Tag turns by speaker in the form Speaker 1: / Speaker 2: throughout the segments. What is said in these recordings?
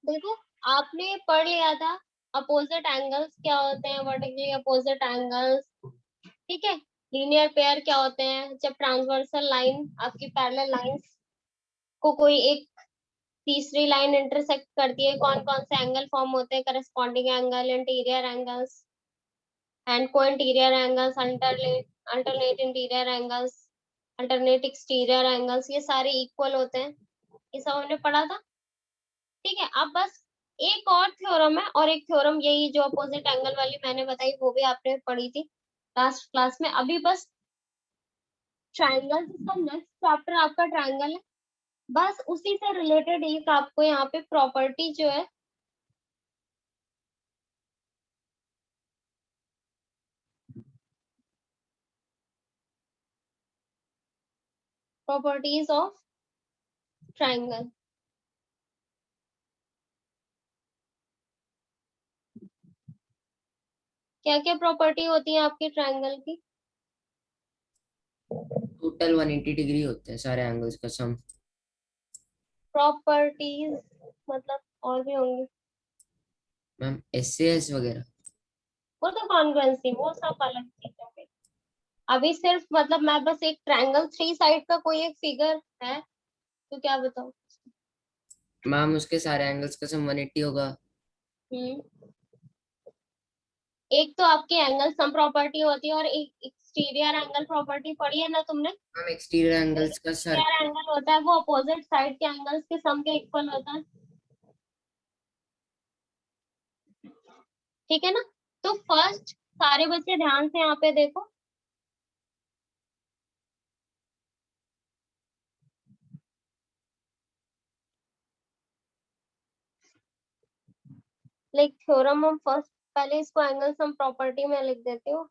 Speaker 1: देखो, आपने पढ़ लिया था अपोजिट एंगल्स क्या होते हैं, वर्टिकली अपोजिट एंगल्स। ठीक है। लीनियर पेयर क्या होते हैं, जब ट्रांसवर्सल लाइन आपकी पैरेलल लाइंस को कोई एक तीसरी लाइन इंटरसेक्ट करती है, कौन कौन से एंगल फॉर्म होते हैं, corresponding angle, interior angles and को interior angles, alternate interior angles, alternate exterior angles, ये सारे इक्वल होते हैं। ये सब हमने पढ़ा था। ठीक है। अब बस एक और थ्योरम है, और एक थ्योरम यही जो अपोजिट एंगल वाली मैंने बताई वो भी आपने पढ़ी थी लास्ट क्लास में। अभी बस ट्राइंगल, जिसका नेक्स्ट चैप्टर आपका ट्राइंगल है, बस उसी से रिलेटेड एक आपको यहाँ पे प्रॉपर्टी जो है, प्रॉपर्टीज ऑफ ट्राइंगल। क्या क्या प्रॉपर्टी होती है आपकी ट्राइंगल की?
Speaker 2: टोटल 180 डिग्री होते हैं सारे एंगल्स का सम।
Speaker 1: प्रॉपर्टीज मतलब और भी होंगी।
Speaker 2: मैम एस वगैरह।
Speaker 1: वो तो कॉन्ग्रुएंसी, वो सब अलग चीज हो गई। अभी सिर्फ मतलब मैं बस एक ट्रायंगल थ्री साइड का कोई एक फिगर है तो क्या बताऊं?
Speaker 2: मैम उसके सारे एंगल्स का सम 180 होगा।
Speaker 1: हम्म। एक तो आपकी एंगल सम प्रॉपर्टी होती है, और एक एक्सटीरियर एंगल प्रॉपर्टी पढ़ी है ना तुमने?
Speaker 2: मैम एक्सटीरियर एंगल्स का सर।
Speaker 1: एक्सटीरियर एंगल होता है वो अपोजिट साइड के एंगल्स के सम के इक्वल होता है। ठीक है ना? तो फर्स्ट, सारे बच्चे ध्यान से यहाँ पे देखो। लाइक थ्योरम हम फर्स्ट, पहले इसको एंगल सम प्रॉपर्टी में लिख देती हूँ।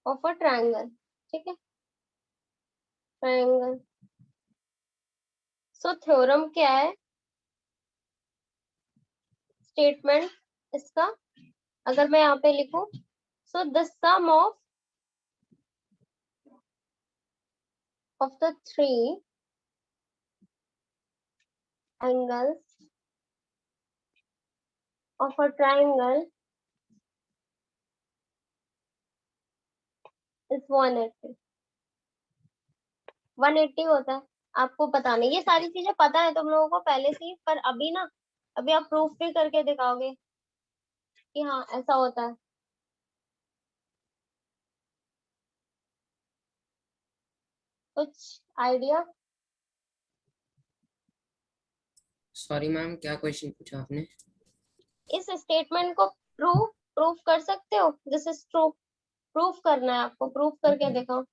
Speaker 1: Of a triangle. ठीक है। ट्रायंगल। सो थ्योरम क्या है, स्टेटमेंट इसका, अगर मैं यहाँ पे लिखूं, so the sum of the three angles of a triangle is 180। 180 होता है। आपको पता नहीं, ये सारी चीजें पता है तुम लोगों को पहले से ही, पर अभी ना, अभी आप प्रूफ भी करके दिखाओगे कि हाँ ऐसा होता है। कुछ आइडिया?
Speaker 2: सॉरी मैम, क्या क्वेश्चन पूछा आपने?
Speaker 1: इस स्टेटमेंट को प्रूफ प्रूफ कर सकते हो? This is true. प्रूफ करना है आपको, प्रूफ करके दिखाओ।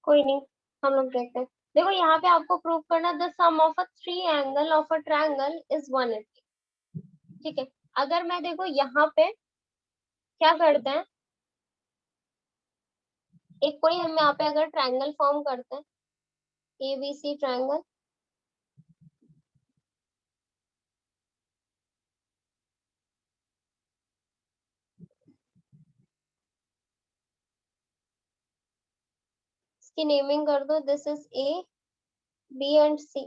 Speaker 1: कोई नहीं, हम लोग देखते हैं। देखो यहाँ पे आपको प्रूव करना, the sum of a three angle of a triangle is 180। ठीक है। अगर मैं देखो यहाँ पे क्या करते हैं, एक कोई हम यहाँ पे अगर ट्रायंगल फॉर्म करते हैं, एबीसी ट्रायंगल, इसकी नेमिंग कर दो, this is A, B and C.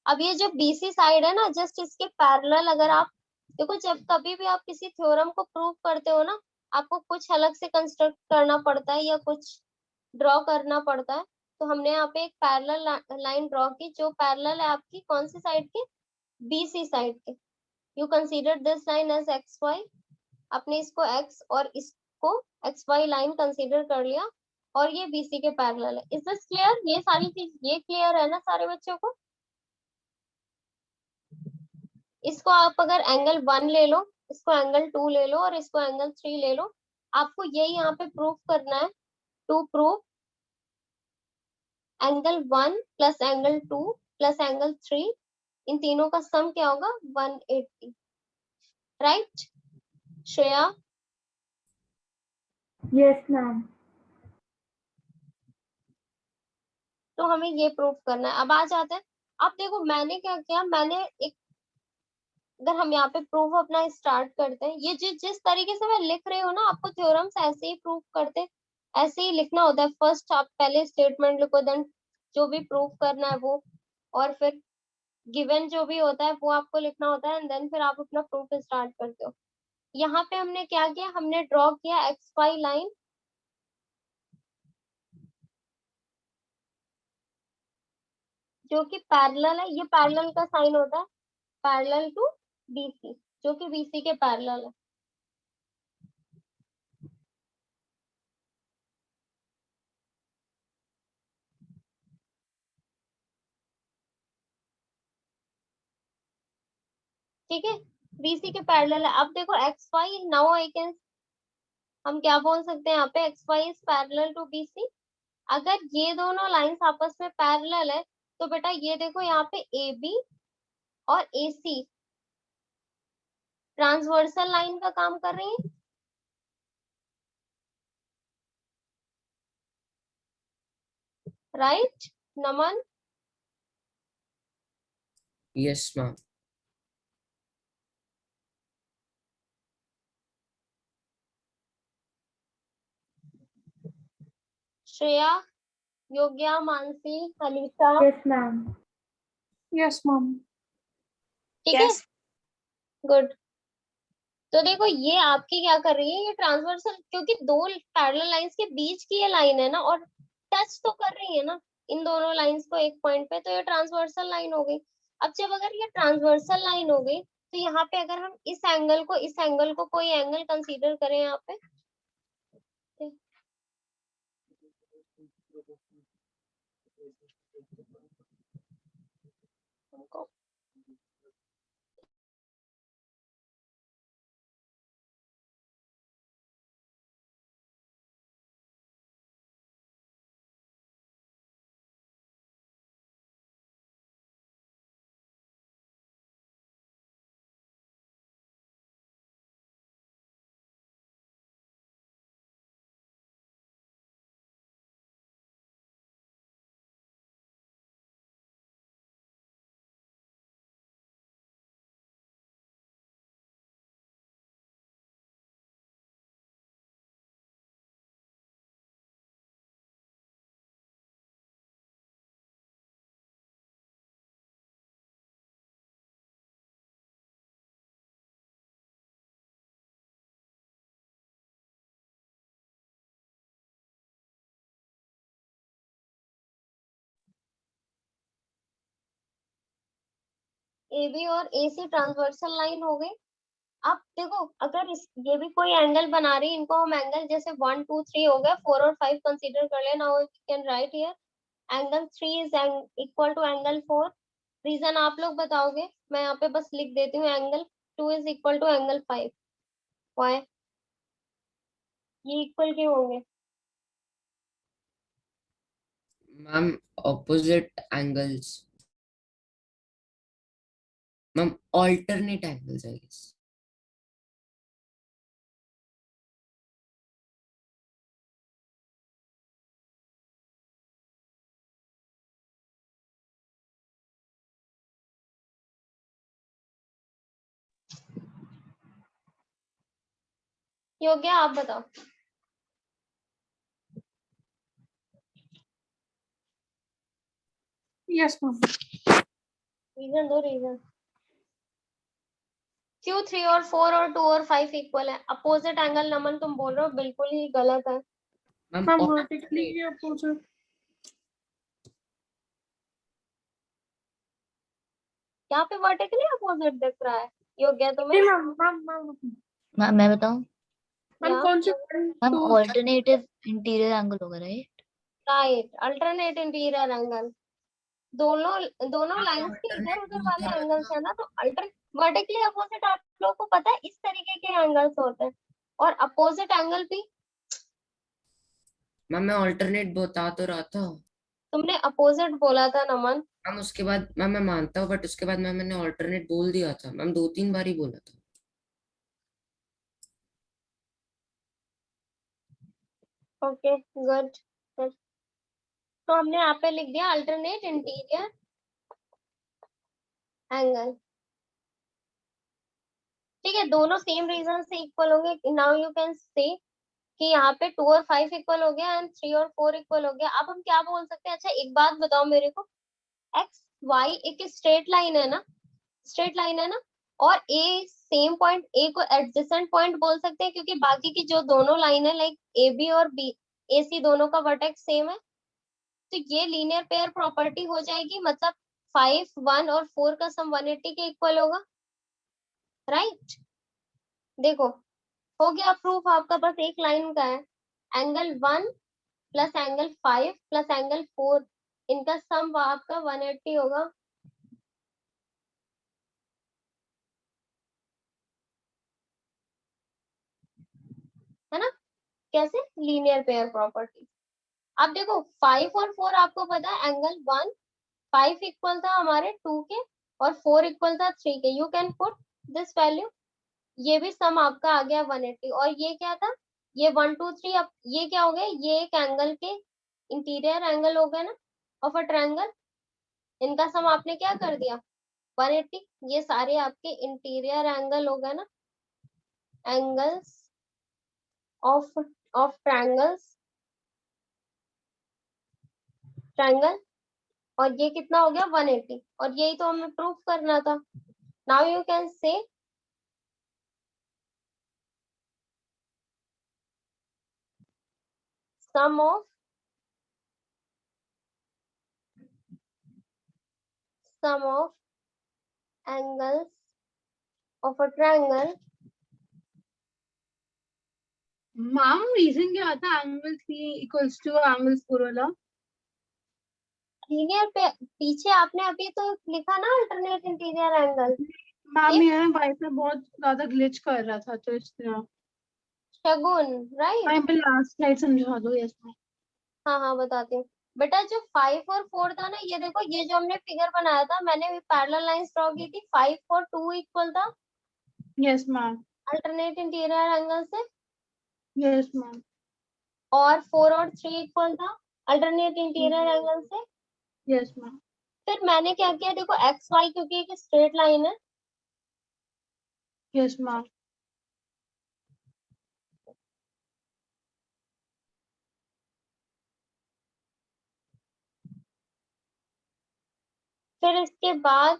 Speaker 1: अब ये जो बीसी साइड है ना, जस्ट इसके पैरेलल अगर आप देखो, जब कभी भी आप किसी थ्योरम को प्रूव करते हो ना, आपको कुछ अलग से कंस्ट्रक्ट करना पड़ता है या कुछ ड्रॉ करना पड़ता है। तो हमने यहाँ पे एक पैरेलल लाइन ड्रॉ की, जो पैरेलल है आपकी कौन सी साइड की? बीसी साइड के। You consider this line as X Y. आपने इसको एक्स और इसको एक्स वाई लाइन कंसीडर कर लिया, और ये बीसी के पैरेलल है। Is this clear? ये सारी चीज ये क्लियर है ना सारे बच्चों को? इसको आप अगर एंगल वन ले लो, इसको एंगल टू ले लो, और इसको एंगल थ्री ले लो, आपको यही यहाँ पे प्रूफ करना है। To prove angle one plus angle two plus angle three इन तीनों का सम क्या होगा 180, राइट श्रेया?
Speaker 3: Yes ma'am.
Speaker 1: तो हमें ये प्रूव करना है। अब आ जाते हैं, अब देखो मैंने क्या किया, मैंने एक, अगर हम यहाँ पे प्रूफ अपना स्टार्ट करते हैं, ये जिस तरीके से मैं लिख रही हूँ ना, आपको थ्योरम्स ऐसे ही प्रूव करते, ऐसे ही लिखना होता है। फर्स्ट आप पहले स्टेटमेंट लिखो, देन जो भी प्रूफ करना है वो, और फिर गिवन जो भी होता है वो आपको लिखना होता है, एंड देन फिर आप अपना प्रूफ स्टार्ट करते हो। यहाँ पे हमने क्या किया, हमने ड्रॉ किया एक्स वाई लाइन, जो कि पैरेलल है, ये पैरेलल का साइन होता है, पैरेलल टू बीसी, जो कि बीसी के पैरेलल है। ठीक है, बीसी के पैरेलल है। अब देखो X Y, now I can, हम क्या बोल सकते हैं यहाँ पे, X Y is parallel to BC. अगर ये दोनों लाइंस आपस में पैरेलल है, तो बेटा ये देखो यहाँ पे ए बी और ए सी ट्रांसवर्सल लाइन का काम कर रही है, right Naman?
Speaker 2: Yes ma'am.
Speaker 1: Shreya, Yogya, Mansi, Alisha,
Speaker 3: yes ma'am.
Speaker 4: Yes mom.
Speaker 1: ठीक है, गुड। तो देखो ये आपकी क्या कर रही है, ये ट्रांसवर्सल, क्योंकि दो पैरेलल लाइंस के बीच की ये लाइन है ना, और टच तो कर रही है ना इन दोनों लाइंस को एक पॉइंट पे, तो ये ट्रांसवर्सल लाइन हो गई। अब जब अगर ये ट्रांसवर्सल लाइन हो गई, तो यहाँ पे अगर हम इस एंगल को कोई एंगल कंसीडर करें यहाँ पे, हमको ए बी और ए सी ट्रांसवर्सल लाइन हो गई। अब देखो अगर ये भी कोई एंगल बना रही है, इनको हम एंगल जैसे 1 2 3 हो गया, 4 और 5 कंसीडर कर लेना, now we can write here angle 3 is equal to angle 4। Reason आप लोग बताओगे, मैं यहाँ पे बस लिख देती हूँ, angle 2 is equal to angle 5। Why ये इक्वल क्यों होंगे?
Speaker 2: Ma'am opposite angles, ma'am alternate angles I guess.
Speaker 1: Yogya आप बताओ।
Speaker 4: Yes ma'am.
Speaker 1: रीजन दो, रीजन। क्यों 3 और 4 और 2 और 5 इक्वल है? अपोजिट एंगल नमन तुम बोल रहे हो, बिल्कुल ही गलत है।
Speaker 2: मैम
Speaker 4: मैम वर्टिकली ये अपोजिट।
Speaker 1: यहाँ पे वर्टिकली अपोजिट दिख रहा है योग्य तुम्हें?
Speaker 4: मैम मैम मैम
Speaker 5: मैम मैं बताऊं?
Speaker 4: मैम
Speaker 1: या
Speaker 4: कौन से
Speaker 5: मैम
Speaker 4: 2
Speaker 5: ऑल्टरनेटिव इंटीरियर एंगल होगा, right?
Speaker 1: Right, alternate interior angle, दोनों दोनों लाइंस के इधर
Speaker 2: ऑल्टरनेट
Speaker 1: उधर
Speaker 2: बोल तो
Speaker 1: वाले
Speaker 2: रहा
Speaker 1: एंगल्स
Speaker 2: था।
Speaker 1: है ना, तो अल्टर वर्टिकली अपोजिट आप लोगों को पता है इस तरीके के एंगल्स होते हैं, और अपोजिट एंगल भी।
Speaker 2: मैम मैं ऑल्टरनेट बता तो रहा था।
Speaker 1: तुमने अपोजिट बोला था नमन।
Speaker 2: मैम उसके बाद मैम मैं मानता हूँ, बट उसके बाद मैम मैंने ऑल्टरनेट बोल दिया था मैम, 2-3 बार ही बोला था।
Speaker 1: Okay good. तो हमने यहाँ पे लिख दिया अल्टरनेट इंटीरियर एंगल। ठीक है, दोनों सेम रीजन से इक्वल होंगे। नाउ यू कैन से कि यहाँ पे 2 और 5 इक्वल हो गया एंड 3 और 4 इक्वल हो गया। अब हम क्या बोल सकते हैं? अच्छा एक बात बताओ मेरे को, एक्स वाई एक स्ट्रेट लाइन है ना, स्ट्रेट लाइन है ना, और ए सेम पॉइंट ए को एडजेसेंट पॉइंट बोल सकते हैं क्योंकि बाकी की जो दोनों लाइन है लाइक ए बी और बी ए सी दोनों का वर्टेक्स सेम है। तो ये लीनियर पेयर प्रॉपर्टी हो जाएगी, मतलब 5 1 और 4 का सम 180 के इक्वल होगा, राइट। देखो हो गया प्रूफ आपका, बस एक लाइन का है। Angle 1 plus angle 5 plus angle 4 इनका सम आपका 180 होगा। है ना? कैसे? Linear pair property. अब देखो 5 और 4 आपको पता है एंगल 1 5 इक्वल था हमारे 2 के और 4 इक्वल था 3 के। You can put this value, ये भी सम आपका आ गया 180। और ये क्या था? ये 1 2 3। अब ये क्या हो गया? ये एक एंगल के इंटीरियर एंगल हो गया ना ऑफ अ ट्रायंगल। इनका सम आपने क्या कर दिया? 180। ये सारे आपके इंटीरियर एंगल हो गए ना, angles of of triangles, triangle. और ये कितना हो गया? 180। और यही तो हमें प्रूफ करना था। Now you can say sum of angles of a triangle.
Speaker 4: Ma'am reason क्या था एंगल 3 इक्वल्स टू एंगल 4 वाला?
Speaker 1: लीनियर पे पीछे आपने अभी तो लिखा ना alternate interior angle.
Speaker 4: Ma'am
Speaker 1: if
Speaker 4: मेरा वाईफाई बहुत ज्यादा ग्लिच कर रहा था तो इसलिए।
Speaker 1: शगुन, राइट।
Speaker 4: मैं पे लास्ट स्लाइड समझा दो। Yes ma'am.
Speaker 1: हाँ हाँ बताती हूँ। बेटा जो 5 और 4 था ना, ये देखो ये जो हमने फिगर बनाया था, मैंने पैरेलल लाइंस ड्रॉ की थी। 5 और 2 इक्वल था
Speaker 4: yes ma'am.
Speaker 1: Alternate interior angle से,
Speaker 4: यस मैम।
Speaker 1: और 4 और 3 इक्वल था अल्टरनेट इंटीरियर एंगल से।
Speaker 4: Yes ma'am.
Speaker 1: फिर मैंने क्या किया? देखो एक्स वाई क्योंकि एक स्ट्रेट लाइन है,
Speaker 4: यस मैम।
Speaker 1: फिर इसके बाद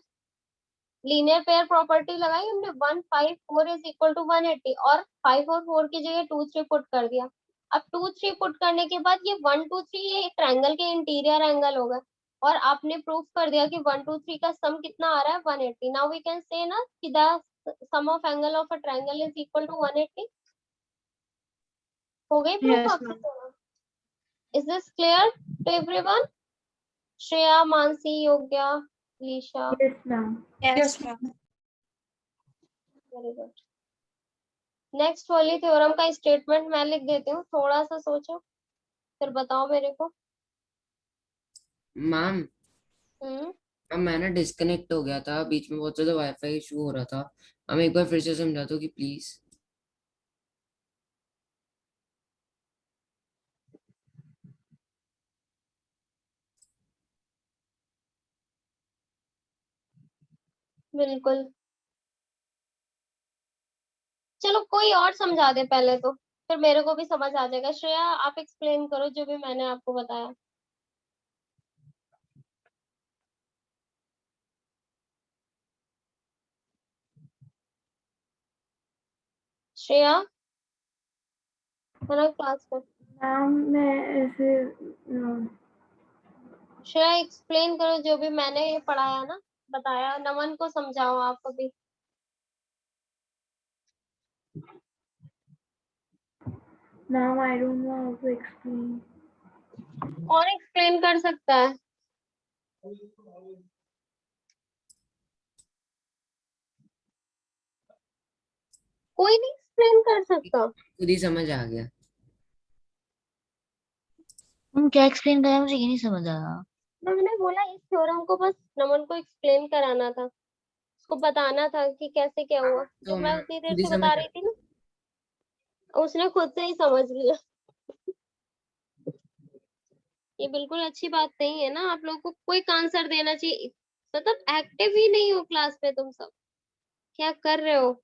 Speaker 1: लीनियर पेयर प्रॉपर्टी लगाई हमने। 1 5 4 इज इक्वल टू 180 और 5 और 4 की जगह 2 3 पुट कर दिया। अब 2 3 पुट करने के बाद ये 1 2 3 ये एक ट्रायंगल के इंटीरियर एंगल होगा। और आपने प्रूफ कर दिया कि 1 2 3 का सम कितना आ रहा है? 180। नाउ वी कैन से ना कि the sum of angle of a triangle is equal to 180। हो गई प्रूफ
Speaker 4: यस
Speaker 1: आपकी
Speaker 4: मैम।
Speaker 1: दोनों? Is this clear to everyone? Shreya, Mansi, Yogya, Lisha,
Speaker 3: Yes, ma'am.
Speaker 4: Yes ma'am.
Speaker 1: Very good. Next वाली थ्योरम का स्टेटमेंट मैं लिख देती हूँ, थोड़ा सा सोचो फिर बताओ मेरे को।
Speaker 2: मैम
Speaker 1: हम्म
Speaker 2: मैम मैं ना डिस्कनेक्ट हो गया था बीच में, बहुत ज्यादा वाईफाई इशू हो रहा था। हम एक बार फिर से समझा दो कि प्लीज।
Speaker 1: बिल्कुल। चलो कोई और समझा दे पहले तो, फिर मेरे को भी समझ आ जाएगा। श्रेया आप एक्सप्लेन करो जो भी मैंने आपको बताया। श्रेया है ना क्लास में?
Speaker 3: मैम मैं ऐसे
Speaker 1: श्रेया एक्सप्लेन करो जो भी मैंने ये पढ़ाया ना, बताया। नमन को समझाओ आप अभी।
Speaker 3: Ma'am I don't know how to explain.
Speaker 1: कौन एक्सप्लेन कर सकता है? कोई नहीं एक्सप्लेन कर सकता।
Speaker 2: खुद ही समझ आ गया।
Speaker 5: तुम क्या एक्सप्लेन करा मुझे ये नहीं समझ आया।
Speaker 1: मैंने बोला इस थ्योरम को बस नमन को एक्सप्लेन कराना था, उसको बताना था कि कैसे क्या हुआ,
Speaker 2: तो
Speaker 1: जो मैं
Speaker 2: मैं
Speaker 1: उतनी देर
Speaker 2: खुद ही
Speaker 1: से
Speaker 2: समझ
Speaker 1: बता रही थी ना, उसने खुद से ही समझ लिया। ये बिल्कुल अच्छी बात नहीं है ना, आप लोगों को क्विक आंसर देना चाहिए, मतलब एक्टिव ही नहीं हो क्लास में तुम सब, क्या कर रहे हो।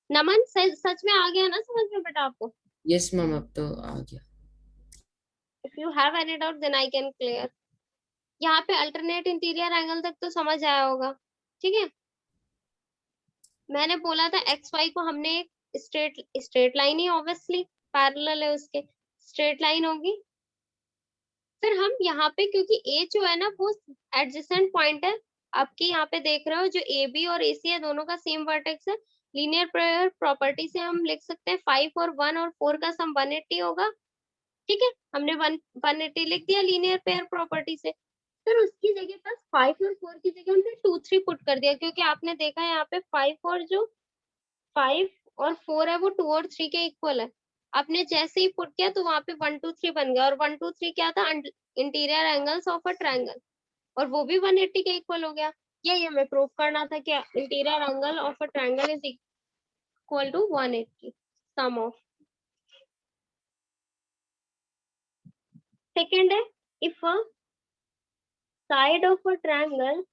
Speaker 1: नमन सच में आ गया ना समझ में बेटा आपको?
Speaker 2: यस मैम, अब तो आ गया।
Speaker 1: If you have any doubt then I can clear. यहाँ पे अल्टरनेट इंटीरियर एंगल तक तो समझ आया होगा, ठीक है। मैंने बोला था एक्स वाई को हमने एक स्ट्रेट स्ट्रेट लाइन ही ऑब्वियसली पैरेलल है उसके, स्ट्रेट लाइन होगी। फिर हम यहाँ पे क्योंकि ए जो है ना वो एडजेसेंट पॉइंट है, आपके यहाँ पे देख रहे हो जो ए बी और ए सी है दोनों का सेम वर्टेक्स है, लीनियर पेयर प्रॉपर्टी से हम लिख सकते हैं 5 और 1 और 4 का सम 180 होगा, ठीक है। हमने 180 लिख दिया लीनियर पेयर प्रॉपर्टी से। फिर उसकी जगह पर 5 और 4 की जगह हमने 2 3 पुट कर दिया, क्योंकि आपने देखा है यहाँ पे 5 और 4 है वो 2 और 3 के इक्वल है। आपने जैसे ही पुट किया तो वहां पे 1 2 3 बन गया, और 1 2 3 क्या था, interior angles of a triangle, और वो भी 180 के इक्वल हो गया। यही हमें प्रूव करना था कि interior angle of a triangle is equal to 180 sum of. Second है, if a side of a triangle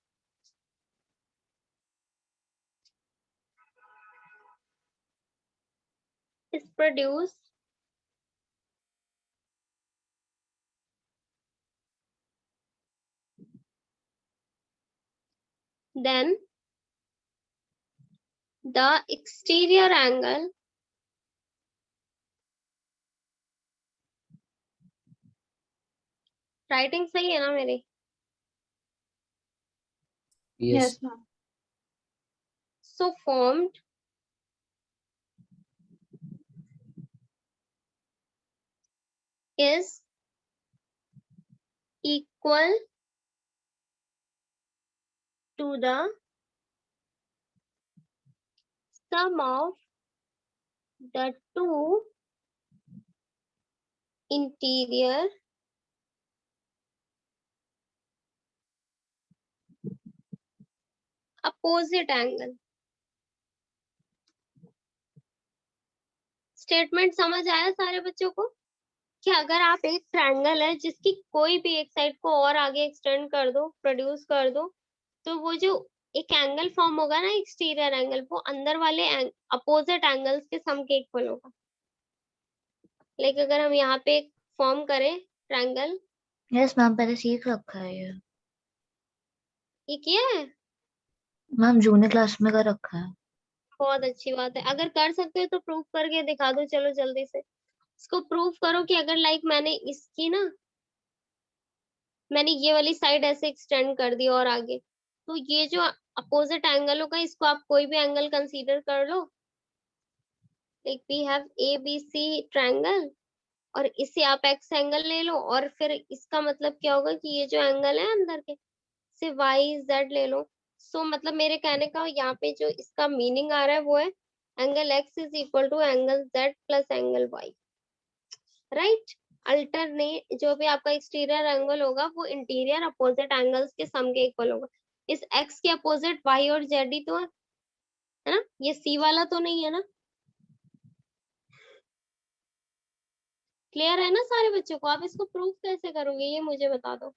Speaker 1: is produced then the exterior angle writing सही है ना मेरी?
Speaker 2: Yes.
Speaker 4: Yes, ma'am.
Speaker 1: So formed is equal to the sum of the two interior opposite angle। Statement समझ आया सारे बच्चों को कि अगर आप एक ट्रायंगल है जिसकी कोई भी एक साइड को और आगे एक्सटेंड कर दो, प्रोड्यूस कर दो, तो वो जो एक एंगल फॉर्म होगा ना एक्सटीरियर एंगल, वो अंदर वाले अपोजिट एंगल्स के सम के इक्वल होगा। लाइक अगर हम यहाँ पे फॉर्म करें ट्रायंगल,
Speaker 5: यस मैम पहले सीख रखा है
Speaker 1: ये किया है,
Speaker 5: मैम जूनियर क्लास में कर रखा है।
Speaker 1: बहुत अच्छी बात है। अगर कर सकते हो तो प्रूफ करके दिखा दो, चलो जल्दी से इसको प्रूफ करो कि अगर लाइक मैंने इसकी ना, मैंने ये वाली साइड ऐसे एक्सटेंड कर दी और आगे, तो ये जो अपोजिट एंगल होगा इसको आप कोई भी एंगल कंसीडर कर लो। Like we have A B C triangle, और इसे आप एक्स एंगल ले लो, और फिर इसका मतलब क्या होगा कि ये जो एंगल है अंदर के, से वाई जेड ले लो। सो मतलब मेरे कहने का यहाँ पे जो इसका मीनिंग आ रहा है वो है angle X is equal to angle Z plus angle Y, right. Alternate जो भी आपका एक्सटीरियर एंगल होगा वो इंटीरियर अपोजिट एंगल्स के सम के इक्वल होगा। इस एक्स के अपोजिट वाई और जेड ही तो है ना, ये सी वाला तो नहीं है ना। क्लियर है ना सारे बच्चों को? आप इसको प्रूफ कैसे करोगे ये मुझे बता दो।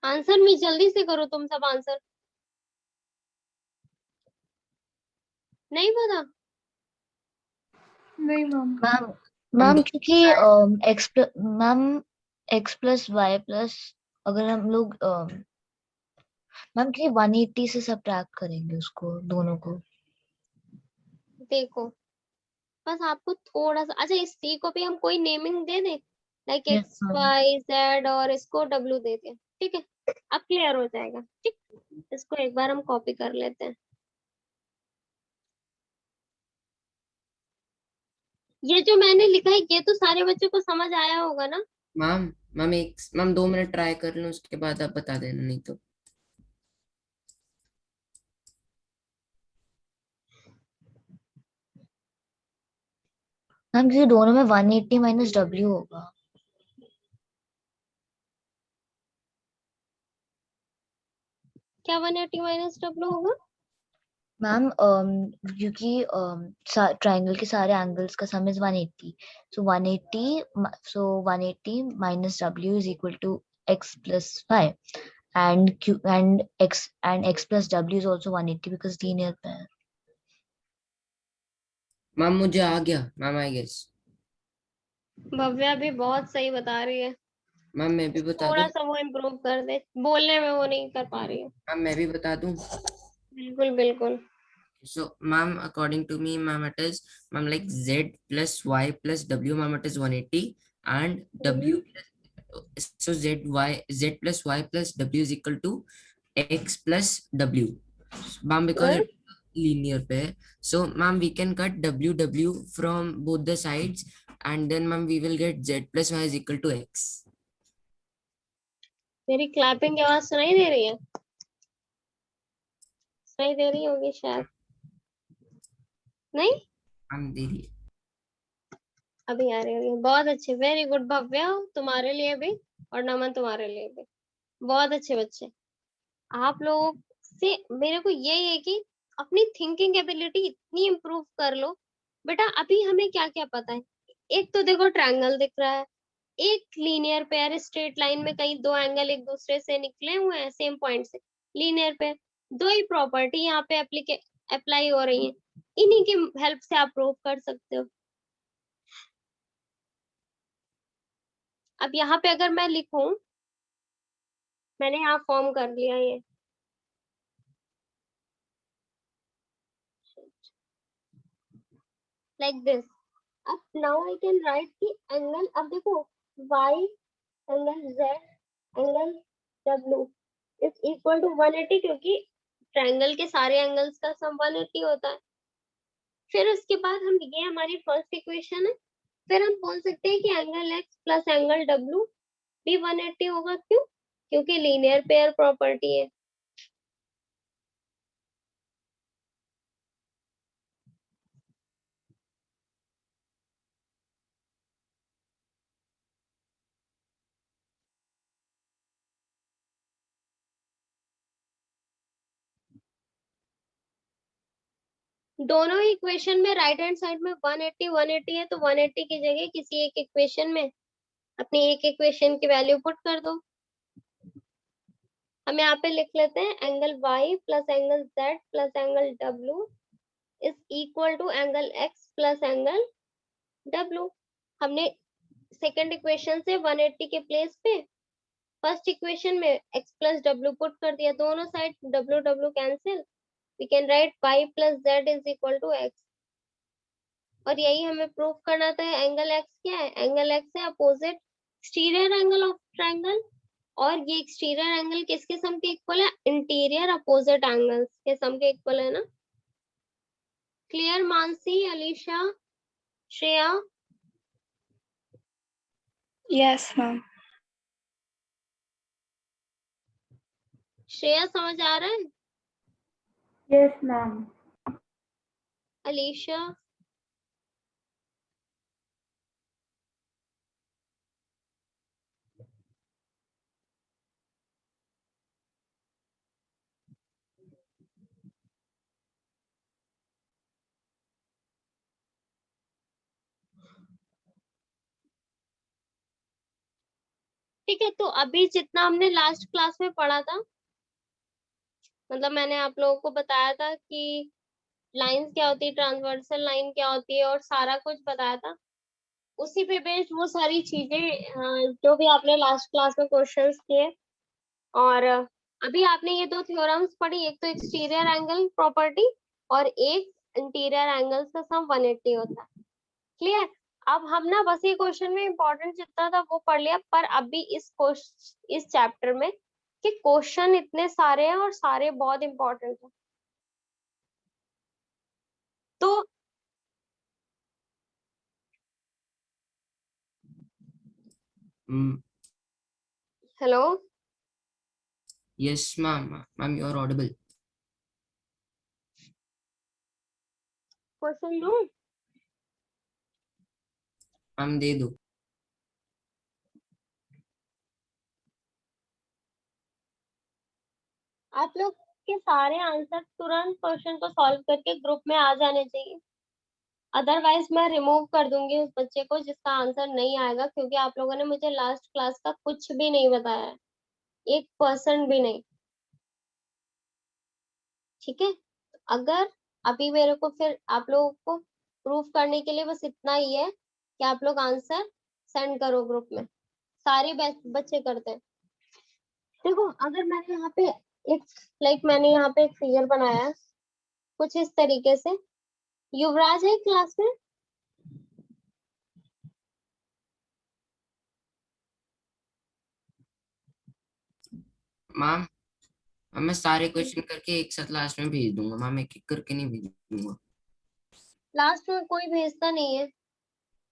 Speaker 1: आंसर में जल्दी से करो तुम सब आंसर। नहीं पता?
Speaker 3: नहीं मैम।
Speaker 5: मैम
Speaker 2: हम
Speaker 5: मैम
Speaker 2: दो
Speaker 5: क्योंकि ma'am X plus Y plus अगर हम लोग मैम क्योंकि 180 से सब्ट्रैक्ट करेंगे उसको दोनों को।
Speaker 1: देखो बस आपको थोड़ा सा, अच्छा इस सी को भी हम कोई नेमिंग दे दें, like
Speaker 5: yes
Speaker 1: X
Speaker 5: ma'am.
Speaker 1: Y Z और इसको डब्ल्यू दे दें, ठीक है, अब क्लियर हो जाएगा। ठीक, इसको एक बार हम कॉपी कर लेते हैं। ये जो मैंने लिखा है ये तो सारे बच्चों को समझ आया होगा ना?
Speaker 2: मैम मैम 2 मिनट ट्राई कर लो, उसके बाद आप बता देना, नहीं तो
Speaker 5: मैम क्योंकि दोनों में 180 माइनस W होगा।
Speaker 1: क्या 180 माइनस डब्ल्यू होगा?
Speaker 5: मैम क्योंकि ट्राइंगल के सारे एंगल्स का sum is 180, so 180 minus W is equal to x plus 5 and q and x plus W is also 180 because linear pair.
Speaker 2: Ma'am मुझे आ गया मैम, आई गेस।
Speaker 1: भव्या भी बहुत सही बता रही है,
Speaker 2: मैम मैं भी बता
Speaker 1: थोड़ा
Speaker 2: दूं?
Speaker 1: सा वो इम्प्रूव कर दे, बोलने में वो नहीं कर पा रही है।
Speaker 2: मैम मैं भी बता दूं?
Speaker 1: बिल्कुल बिल्कुल।
Speaker 2: So ma'am, according to me, ma'am, it is ma'am like z plus y plus w, ma'am, it is 180, and w so z plus y plus w is equal to x plus w, ma'am, because
Speaker 1: Good.
Speaker 2: it's a linear pair. So ma'am, we can cut w from both the sides, and then ma'am we will get z plus y is equal to x.
Speaker 1: मेरी clapping की आवाज सुनाई दे रही है? सुनाई दे रही होगी शायद। नहीं,
Speaker 2: ma'am दीदी।
Speaker 1: अभी आ रही होगी। बहुत अच्छे, वेरी गुड भव्या, तुम्हारे लिए भी और नमन तुम्हारे लिए भी। बहुत अच्छे बच्चे। आप लोगों से मेरे को यही है कि अपनी थिंकिंग एबिलिटी इतनी इम्प्रूव कर लो। बेटा अभी हमें क्या क्या पता है? एक तो देखो ट्रायंगल दिख रहा है, एक लीनियर पेयर स्ट्रेट लाइन में कहीं दो एंगल एक दूसरे से निकले हुए हैं सेम पॉइंट से, लीनियर पेयर। दो ही प्रॉपर्टी यहाँ पे अप्लाई हो रही है, इन्हीं की हेल्प से आप प्रूव कर सकते हो। अब यहाँ पे अगर मैं लिखूं, मैंने यहाँ फॉर्म कर लिया ये, लाइक दिस। अब नाउ आई कैन राइट की एंगल, अब देखो y angle z angle w is equal to 180, क्योंकि ट्रायंगल के सारे एंगल्स का सम 180 होता है। फिर उसके बाद हम, ये हमारी फर्स्ट इक्वेशन है, फिर हम बोल सकते हैं कि angle x plus angle w भी 180 होगा। क्यों? क्योंकि लीनियर पेयर प्रॉपर्टी है। दोनों ही इक्वेशन में राइट हैंड साइड में 180 180 है, तो 180 की जगह किसी एक इक्वेशन में अपनी एक इक्वेशन की वैल्यू पुट कर दो। हम यहाँ पे लिख लेते हैं angle y plus angle z plus angle w is equal to angle x plus angle w। हमने सेकंड इक्वेशन से 180 के प्लेस पे फर्स्ट इक्वेशन में x प्लस w पुट कर दिया, दोनों side w w cancel, we can write y plus z is equal to x। और यही हमें प्रूव करना था। एंगल x क्या है? एंगल x है opposite exterior angle of triangle, और ये एक्सटीरियर एंगल किसके सम के इक्वल है? इंटीरियर अपोजिट एंगल्स के सम के इक्वल है ना। Clear Mansi, Alisha, Shreya?
Speaker 3: Yes, ma'am.
Speaker 1: Shreya समझ आ रहा है?
Speaker 3: Yes, ma'am.
Speaker 1: अलीशा? ठीक है, तो अभी जितना हमने लास्ट क्लास में पढ़ा था, मतलब मैंने आप लोगों को बताया था कि लाइंस क्या होती है, ट्रांसवर्सल लाइन क्या होती है, और सारा कुछ बताया था। उसी पे बेस्ड वो सारी चीजें जो भी आपने लास्ट क्लास में क्वेश्चंस किए। और अभी आपने ये दो थ्योरम्स पढ़ी, एक तो एक्सटीरियर एंगल प्रॉपर्टी और एक इंटीरियर एंगल्स का सम 180 होता है। क्लियर? अब हम ना बस ये क्वेश्चन में इंपॉर्टेंट जितना था वो पढ़ लिया, पर अभी इस चैप्टर में कि क्वेश्चन इतने सारे हैं और सारे बहुत इंपॉर्टेंट है। तो hello,
Speaker 2: Yes ma'am, ma'am you are audible.
Speaker 1: Question दूं?
Speaker 2: मैम दे दो।
Speaker 1: आप लोग के सारे आंसर तुरंत क्वेश्चन को सॉल्व करके ग्रुप में आ जाने चाहिए, अदरवाइज मैं रिमूव कर दूंगी उस बच्चे को जिसका आंसर नहीं आएगा, क्योंकि आप लोगों ने मुझे लास्ट क्लास का कुछ भी नहीं बताया है, 1% भी नहीं। ठीक है, अगर अभी मेरे को फिर आप लोगों को प्रूफ करने के लिए बस इतना ही है कि आप लोग आंसर सेंड करो ग्रुप में, सारे बच्चे करते हैं। देखो अगर मैंने यहाँ पे एक मैंने यहाँ पे एक फिगर बनाया है कुछ इस तरीके से। युवराज है क्लास में?
Speaker 2: मैम मैं सारे क्वेश्चन करके एक साथ लास्ट में भेज दूंगा मैम, एक एक करके नहीं भेजूंगा।
Speaker 1: लास्ट में कोई भेजता नहीं है।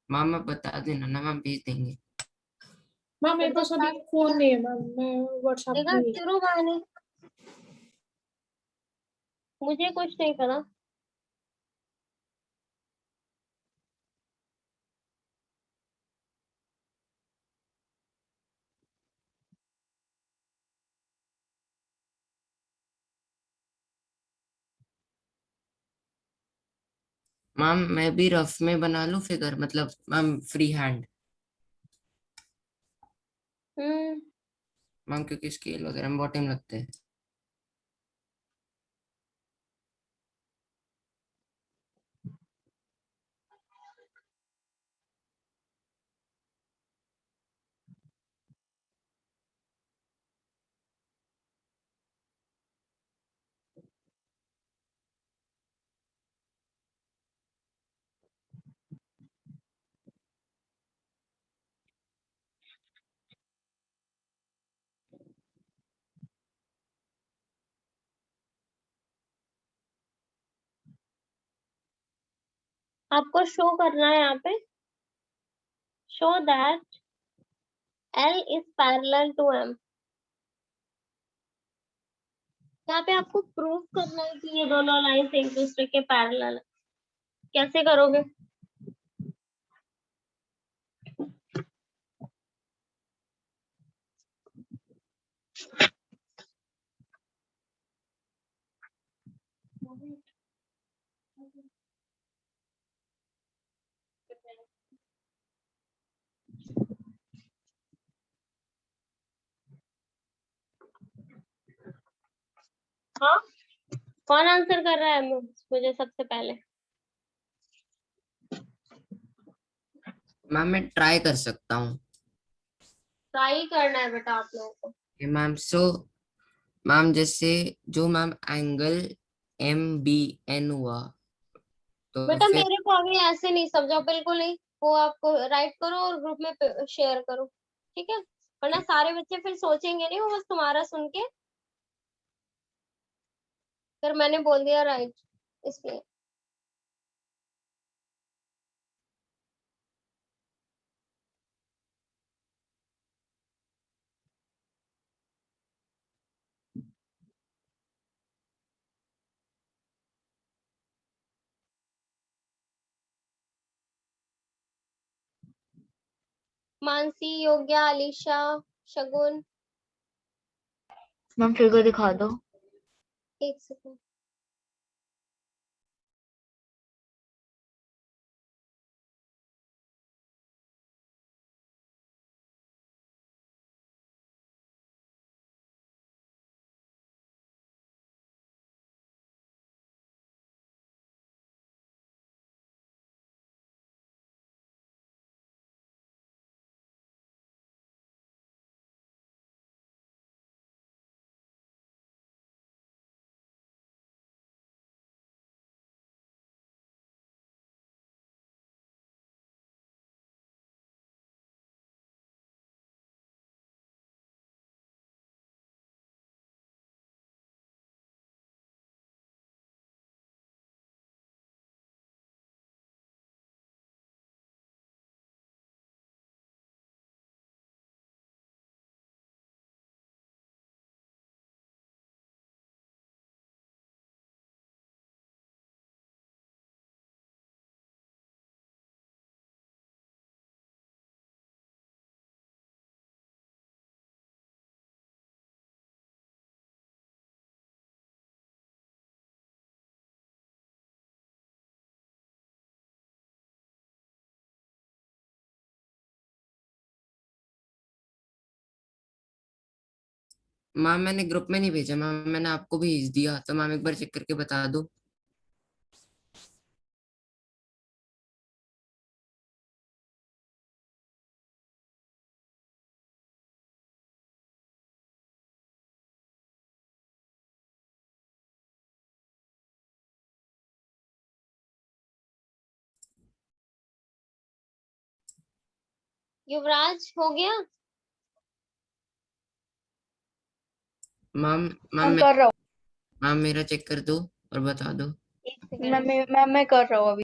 Speaker 2: मैम मैं बता देना ना मैम, भेज देंगे।
Speaker 3: मैम मेरे
Speaker 1: तो
Speaker 3: पास अभी
Speaker 1: जब
Speaker 3: फोन नहीं है मैम, मैं व्हाट्सएप
Speaker 1: देखा
Speaker 3: भी।
Speaker 1: शुरू बहाने, मुझे कुछ नहीं पता।
Speaker 2: मैम मैं भी रफ में बना लूं फिगर, मतलब मैम फ्री हैंड।
Speaker 1: हम्म।
Speaker 2: मैम क्योंकि स्केल वगैरह में बहुत टाइम लगता है।
Speaker 1: आपको शो करना है यहाँ पे, show that L is parallel to M। यहाँ पे आपको प्रूव करना है कि ये दोनों लाइंस एक दूसरे के पैरेलल है। कैसे करोगे? हाँ, कौन आंसर कर रहा है मुझे सबसे पहले?
Speaker 2: मैम मैं ट्राई कर सकता हूँ।
Speaker 1: ट्राई करना है बेटा आप लोगों को।
Speaker 2: मैम सो मैम जैसे जो मैम एंगल MBN हुआ, तो
Speaker 1: बेटा
Speaker 2: फिर
Speaker 1: मेरे को अभी ऐसे नहीं समझा, बिल्कुल नहीं। वो आपको राइट करो और ग्रुप में शेयर करो, ठीक है? वरना सारे बच्चे फिर सोचेंगे नहीं, वो बस तुम्हारा सुन के फिर मैंने बोल दिया राइट, इसलिए। मानसी, योग्या, अलीशा, शगुन,
Speaker 5: मैम फिगर दिखा दो।
Speaker 1: एक सेकंड।
Speaker 2: मैम मैंने ग्रुप में नहीं भेजा मैम, मैंने आपको भेज दिया, तो मैम एक बार चेक करके बता दो।
Speaker 1: युवराज हो गया?
Speaker 2: मैम
Speaker 3: हाँ
Speaker 2: मैम
Speaker 3: कर रहा हूँ
Speaker 2: मैम मेरा चेक कर दो और बता दो।
Speaker 1: एक सेकंड।
Speaker 3: मैं कर रहा हूँ अभी।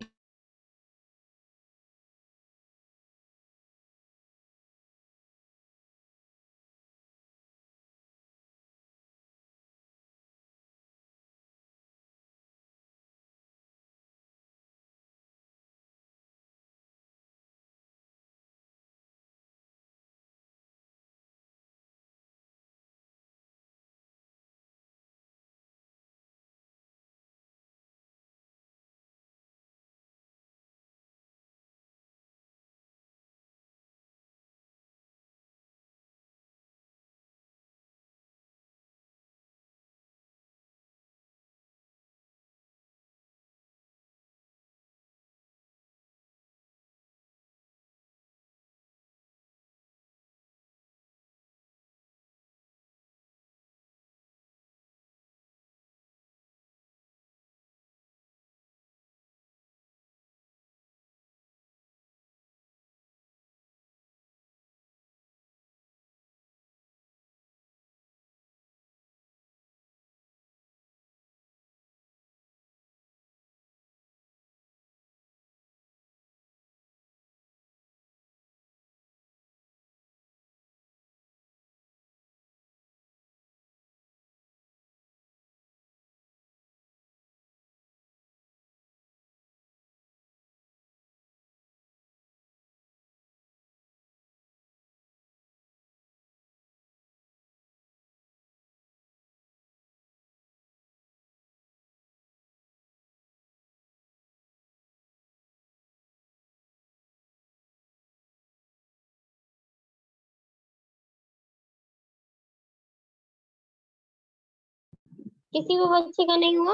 Speaker 1: किसी भी बच्चे का नहीं हुआ?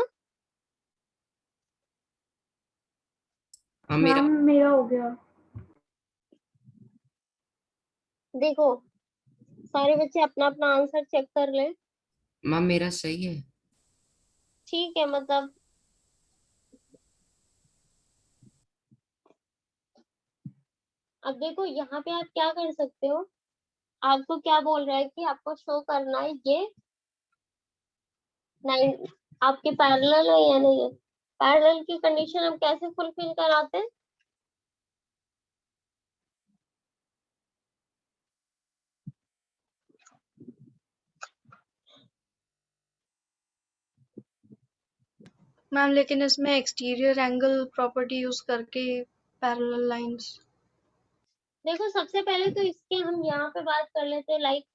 Speaker 2: हाँ मेरा
Speaker 3: मैम मेरा हो गया।
Speaker 1: देखो सारे बच्चे अपना अपना आंसर चेक कर ले।
Speaker 2: मैम मेरा सही है।
Speaker 1: ठीक है, मतलब अब देखो यहाँ पे आप क्या कर सकते हो। आपको क्या बोल रहा है कि आपको शो करना है ये 9 आपके पैरेलल है या नहीं है। पैरेलल की कंडीशन हम कैसे फुलफिल कराते हैं?
Speaker 3: मैम लेकिन इसमें एक्सटीरियर एंगल प्रॉपर्टी यूज करके पैरेलल लाइंस।
Speaker 1: देखो सबसे पहले तो इसके हम यहाँ पे बात कर लेते हैं, like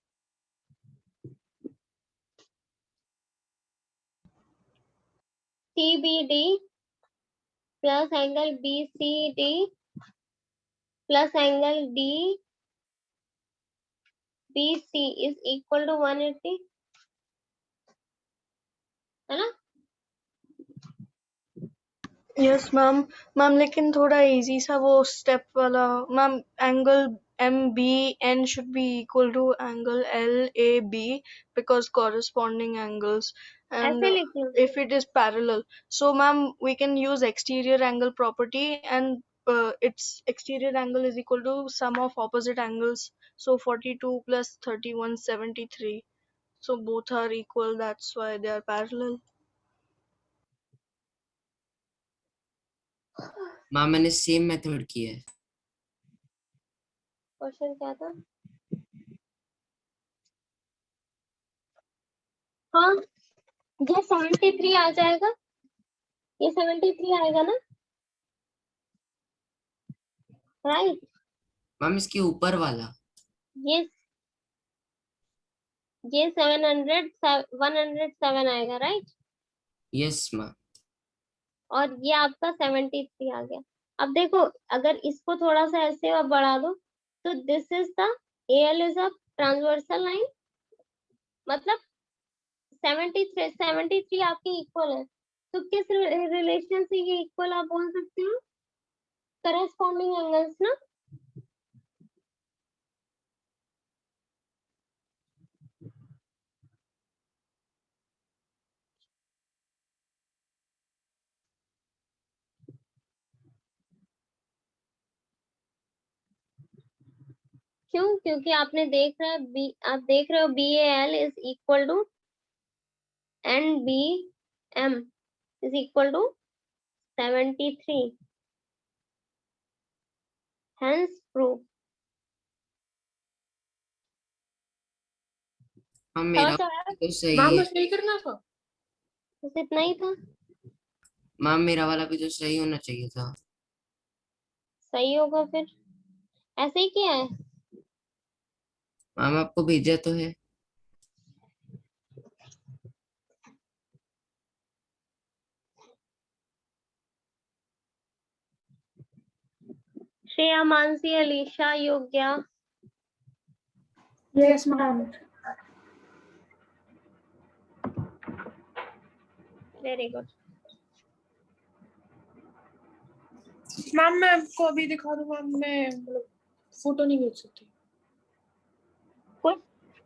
Speaker 1: CBD plus angle BCD plus angle DBC is equal to 180, है ना।
Speaker 3: Yes ma'am. मैम लेकिन थोड़ा इजी सा वो स्टेप वाला। Ma'am angle MBN should be equal to angle LAB because corresponding angles, and
Speaker 1: ऐसे लिख लो।
Speaker 3: if it is parallel, so ma'am we can use exterior angle property, and its exterior angle is equal to sum of opposite angles, so 42 plus 31 73, so both are equal, that's why they are parallel.
Speaker 2: Ma'am मैंने same method किया है।
Speaker 1: Question क्या था? हाँ ये 73 आ जाएगा, ये 73 आएगा ना, राइट।
Speaker 2: मैम इसके ऊपर वाला।
Speaker 1: ये 107 आएगा, राइट।
Speaker 2: Yes ma'am.
Speaker 1: और ये आपका 73 आ गया। अब देखो अगर इसको थोड़ा सा ऐसे आप बढ़ा दो तो this is the AL is a transversal line, मतलब 73 आपकी इक्वल है, तो किस रिलेशन से ये इक्वल आप बोल सकते हो? करस्पॉन्डिंग एंगल्स ना। क्यों? क्योंकि आपने देख रहा है आप देख रहे हो BAL is equal to NBM is equal to 73, hence proof।
Speaker 2: Ma'am मेरा
Speaker 1: समझ आया?
Speaker 2: तो सही
Speaker 4: मैम
Speaker 2: है।
Speaker 4: बस यही करना था।
Speaker 1: बस इतना ही था।
Speaker 2: मैम मेरा वाला भी तो सही होना चाहिए था।
Speaker 1: सही होगा फिर, ऐसे ही किया है।
Speaker 2: मैम आपको भेजा तो है।
Speaker 1: Shreya, Mansi, Alisha, Yogya,
Speaker 4: yes ma'am.
Speaker 1: Very good.
Speaker 4: Ma'am मैं आपको अभी दिखा दूँ मैम, मैं मतलब फोटो नहीं भेज सकती।
Speaker 1: कुछ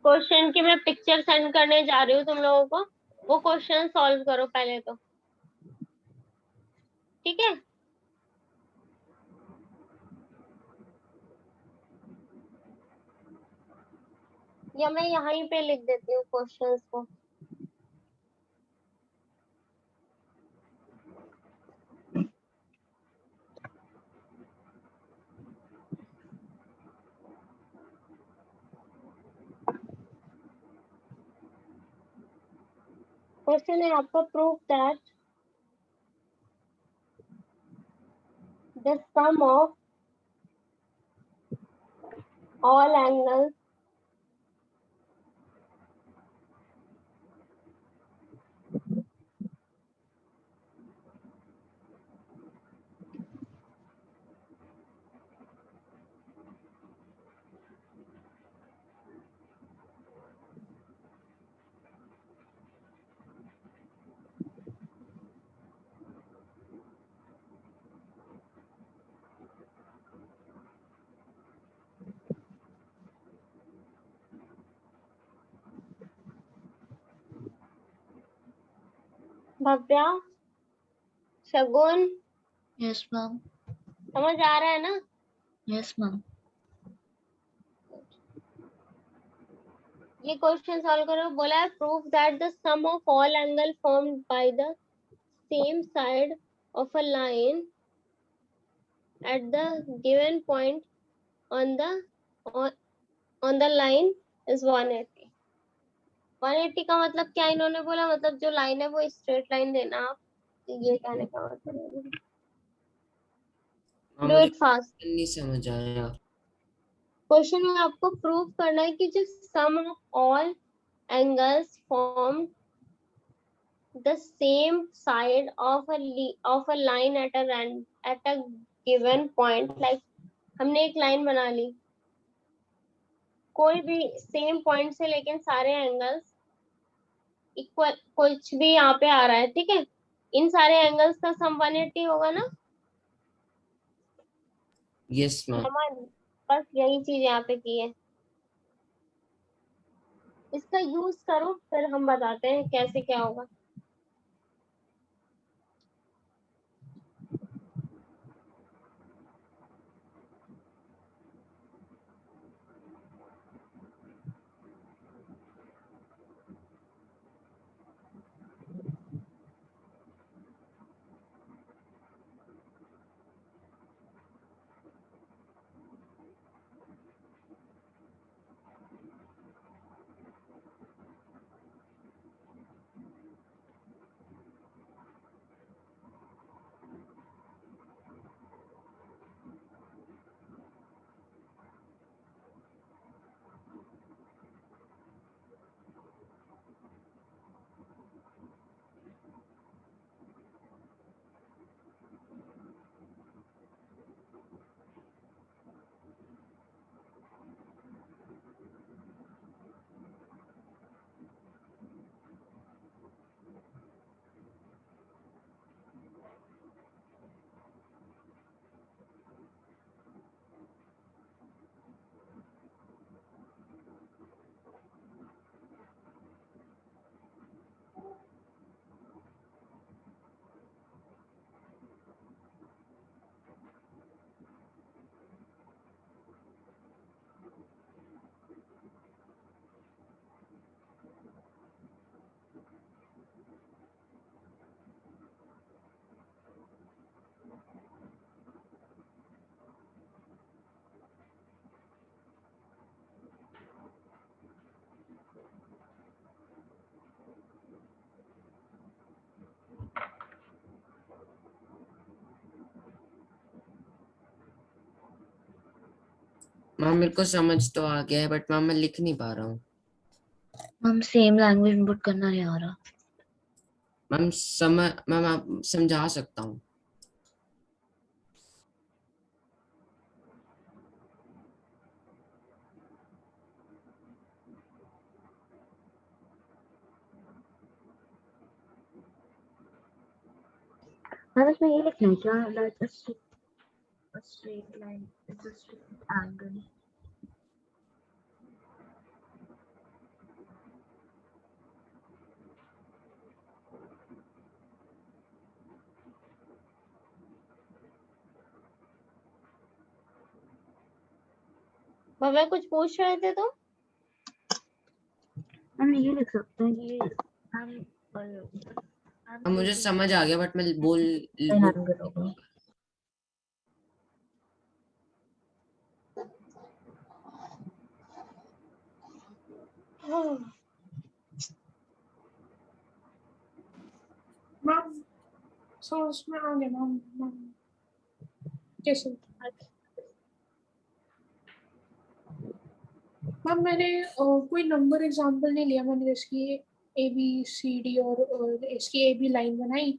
Speaker 1: क्वेश्चन की मैं पिक्चर सेंड करने जा रही हूँ तुम लोगों को, वो क्वेश्चन सॉल्व करो पहले तो, ठीक है? या मैं यहीं पे लिख देती हूँ क्वेश्चंस को। क्वेश्चन है आपका, prove that the sum of all angles Bhavya, Shagun,
Speaker 5: yes ma'am.
Speaker 1: समझ आ रहा है ना?
Speaker 5: Yes ma'am.
Speaker 1: ये क्वेश्चन सॉल्व करो। बोला है prove that the sum of all angle formed by the same side of a line at the given point on the on the line is 180। 180 का मतलब क्या इन्होंने बोला? मतलब जो लाइन है वो स्ट्रेट लाइन देना आप, ये कहने का मतलब।
Speaker 2: मैम
Speaker 1: डू
Speaker 2: मुझे
Speaker 1: इट फास्ट।
Speaker 2: नहीं समझ आया।
Speaker 1: क्वेश्चन में आपको प्रूव करना है कि जो sum of all angles form the same side of a line at a given point, like हमने एक लाइन बना ली कोई भी सेम पॉइंट से, लेकिन सारे एंगल्स इक्वल, कुछ भी यहाँ पे आ रहा है, ठीक है? इन सारे एंगल्स का सम 180 होगा ना?
Speaker 2: Yes ma'am.
Speaker 1: समझ, बस यही चीज यहाँ पे की है। इसका यूज करो, फिर हम बताते हैं कैसे क्या होगा।
Speaker 2: मैम मेरे को समझ तो आ गया है बट मैम मैं लिख नहीं पा रहा हूँ।
Speaker 5: मैम सेम लैंग्वेज इनपुट करना नहीं आ रहा।
Speaker 2: मैम आप समझा सकता हूँ।
Speaker 5: मैम इसमें ये लिखना है क्या, that a straight line is a straight angle।
Speaker 1: Bhavya कुछ पूछ रहे थे तो?
Speaker 5: हम ये लिख सकते हैं कि हम
Speaker 2: अब मुझे समझ आ गया बट मैं बोल
Speaker 5: एंगल होगा।
Speaker 4: मैम सोर्स में आ गया मैम। मैम कैसे? मैम मैंने कोई नंबर एग्जांपल नहीं लिया, मैंने इसकी ए बी सी डी और इसकी ए बी लाइन बनाई,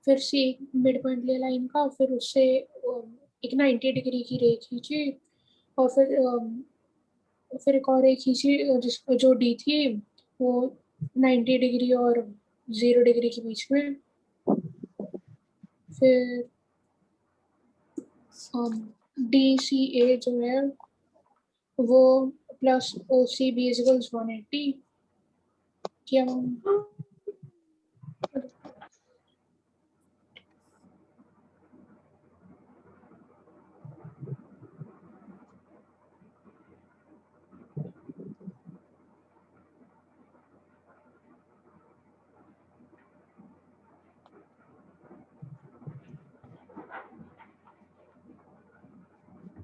Speaker 4: फिर से एक मिड पॉइंट लिया लाइन का, फिर उससे एक 90 डिग्री की रे खींची, और फिर एक और रे खींची जो डी थी वो 90 डिग्री और 0 डिग्री के बीच में, फिर डी सी ए जो है वो प्लस ओ सी बी इजिकल्स 180 किया।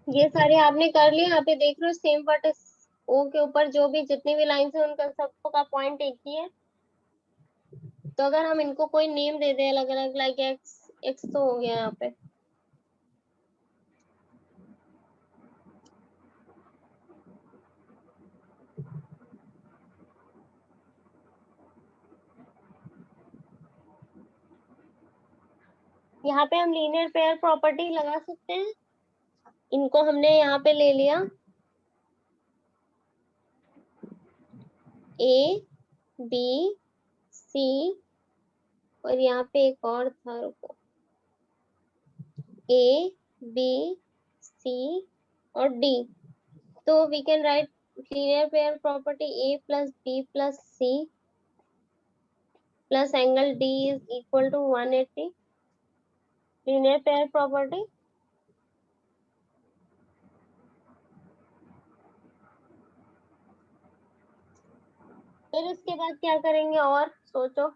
Speaker 1: ये सारे आपने कर लिए, यहाँ पे देख रहे हो सेम वर्टेक्स ओ के ऊपर जो भी जितनी भी लाइंस है उनका सबका पॉइंट एक ही है। तो अगर हम इनको कोई नेम दे दे अलग अलग, लाइक एक्स, एक्स तो हो गया यहाँ पे। यहाँ पे हम लीनियर पेयर प्रॉपर्टी लगा सकते हैं। इनको हमने यहाँ पे ले लिया ए बी सी, और यहाँ पे एक और था, रुको, ए बी सी और डी। तो we can write linear pair property A plus B plus C plus angle D is equal to 180। Linear pair property. फिर उसके बाद क्या करेंगे और सोचो।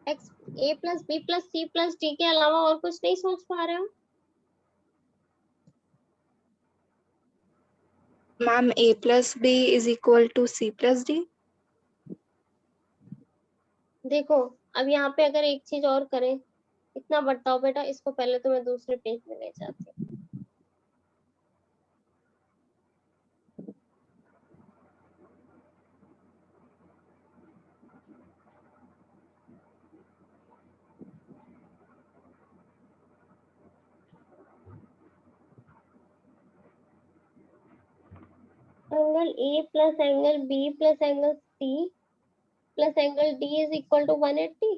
Speaker 1: X A plus B plus C plus D के अलावा और कुछ नहीं सोच पा रहे हो?
Speaker 6: Ma'am a plus b is equal to c plus d।
Speaker 1: देखो अब यहाँ पे अगर एक चीज और करें, इतना बताओ बेटा, इसको पहले तो मैं दूसरे पेज में ले जाती हूँ। Angle A plus angle B plus angle C plus angle D is equal to 180।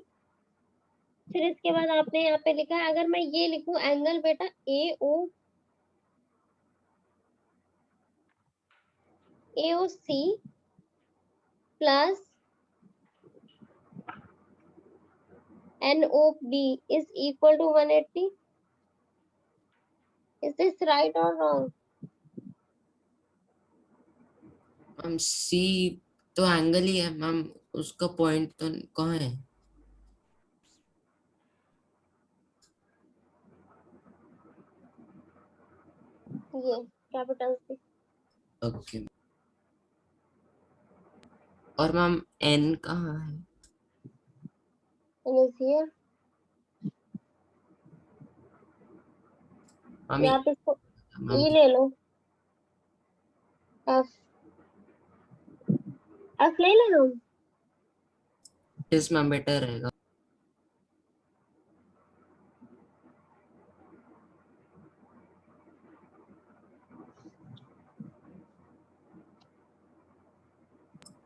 Speaker 1: फिर इसके बाद आपने यहाँ पे लिखा है, अगर मैं ये लिखूं एंगल बेटा A O C plus N O B is equal to 180। Is this right और रॉन्ग?
Speaker 2: मैम सी तो एंगल ही है मैम, उसका पॉइंट तो कहाँ है?
Speaker 1: ये कैपिटल सी।
Speaker 2: ओके। और मैम एन कहाँ है?
Speaker 1: Is here.
Speaker 2: मैम
Speaker 1: या आप इसको
Speaker 2: मैम
Speaker 1: ई ले लो, एफ, एफ ले लो।
Speaker 2: दिस मैम बेटर रहेगा।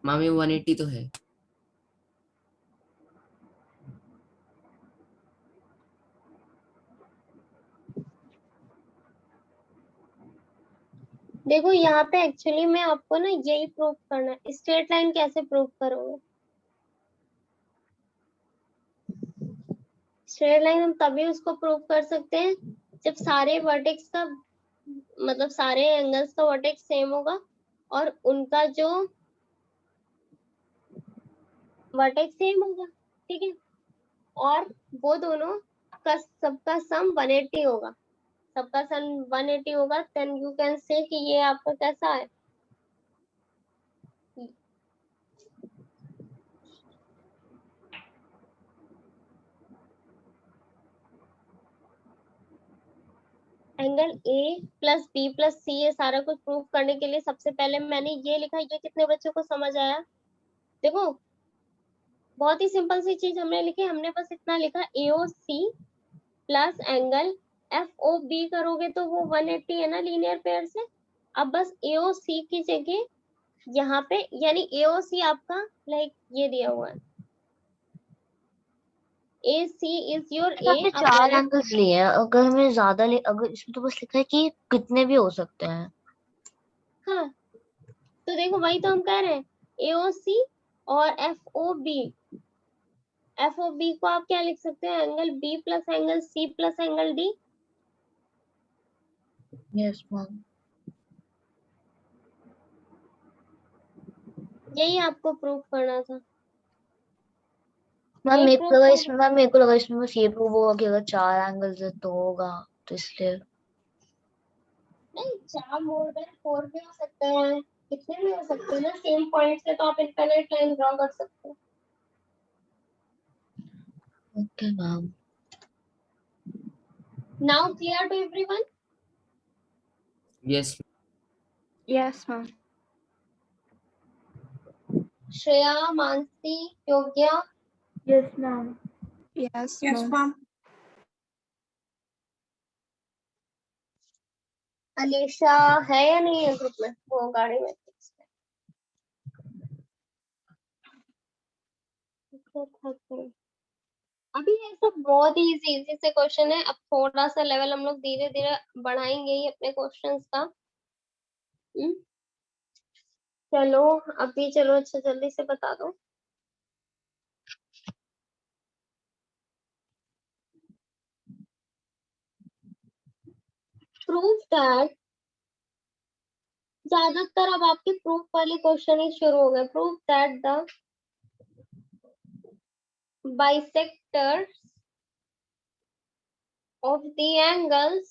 Speaker 2: मैम ये 180 तो है।
Speaker 1: देखो यहाँ पे एक्चुअली में आपको ना यही प्रूव करना है। स्ट्रेट लाइन कैसे प्रूव करोगे? स्ट्रेट लाइन हम तभी उसको प्रूव कर सकते हैं जब सारे वर्टेक्स का मतलब सारे एंगल्स का वर्टेक्स सेम होगा और उनका जो वर्टेक्स सेम होगा, ठीक है, और वो दोनों का सबका सम 180 होगा, सबका सम 180 होगा, देन यू कैन से कि ये आपका कैसा है, angle A plus B plus C. ये सारा कुछ प्रूव करने के लिए सबसे पहले मैंने ये लिखा। ये कितने बच्चों को समझ आया? देखो बहुत ही सिंपल सी चीज हमने लिखी। हमने बस इतना लिखा A O C plus angle F O B करोगे तो वो 180 है ना लीनियर पेयर से। अब बस एओ सी की जगह यहाँ पे यानी एओ सी आपका लाइक ये दिया हुआ है, ए सी इज योर ए।
Speaker 5: आपने
Speaker 1: अब
Speaker 5: 4
Speaker 1: वाले
Speaker 5: एंगल्स लिए हैं, अगर हमें ज्यादा ले, अगर इसमें तो बस लिखा है कि कितने भी हो सकते हैं।
Speaker 1: हाँ तो देखो वही तो हम कह रहे हैं, एओ सी और F O B. F O B को आप क्या लिख सकते हैं? Angle B plus angle C plus angle D.
Speaker 5: Yes ma'am.
Speaker 1: यही आपको प्रूव करना था।
Speaker 5: मैम
Speaker 1: यही
Speaker 5: मेरे
Speaker 1: प्रूव
Speaker 5: को लगा
Speaker 1: कर
Speaker 5: इसमें मैम मेरे को लगा इसमें बस ये प्रूव होगा कि अगर 4 एंगल्स है तो होगा, तो इसलिए।
Speaker 1: नहीं, 4 मोर देन 4 भी हो सकते हैं, कितने भी हो सकते हैं ना सेम पॉइंट से, तो आप इनफिनिट लाइन ड्रॉ कर सकते हैं।
Speaker 5: Okay ma'am.
Speaker 1: Now clear to everyone?
Speaker 2: Yes.
Speaker 6: Yes, ma'am.
Speaker 1: Shreya, Mansi, Yogya,
Speaker 4: Yes, ma'am.
Speaker 6: Yes,
Speaker 4: Yes,
Speaker 6: ma'am.
Speaker 4: ma'am.
Speaker 1: Alisha है या नहीं है ग्रुप में? वो गाड़ी में अभी ये सब बहुत ही इजी से क्वेश्चन है। अब थोड़ा सा लेवल हम लोग धीरे धीरे बढ़ाएंगे ही अपने क्वेश्चंस का। चलो अभी चलो, अच्छा जल्दी से बता दो। प्रूफ दैट, ज्यादातर अब आपके प्रूफ वाले क्वेश्चन ही शुरू हो गए। Proof that the bisectors of the angles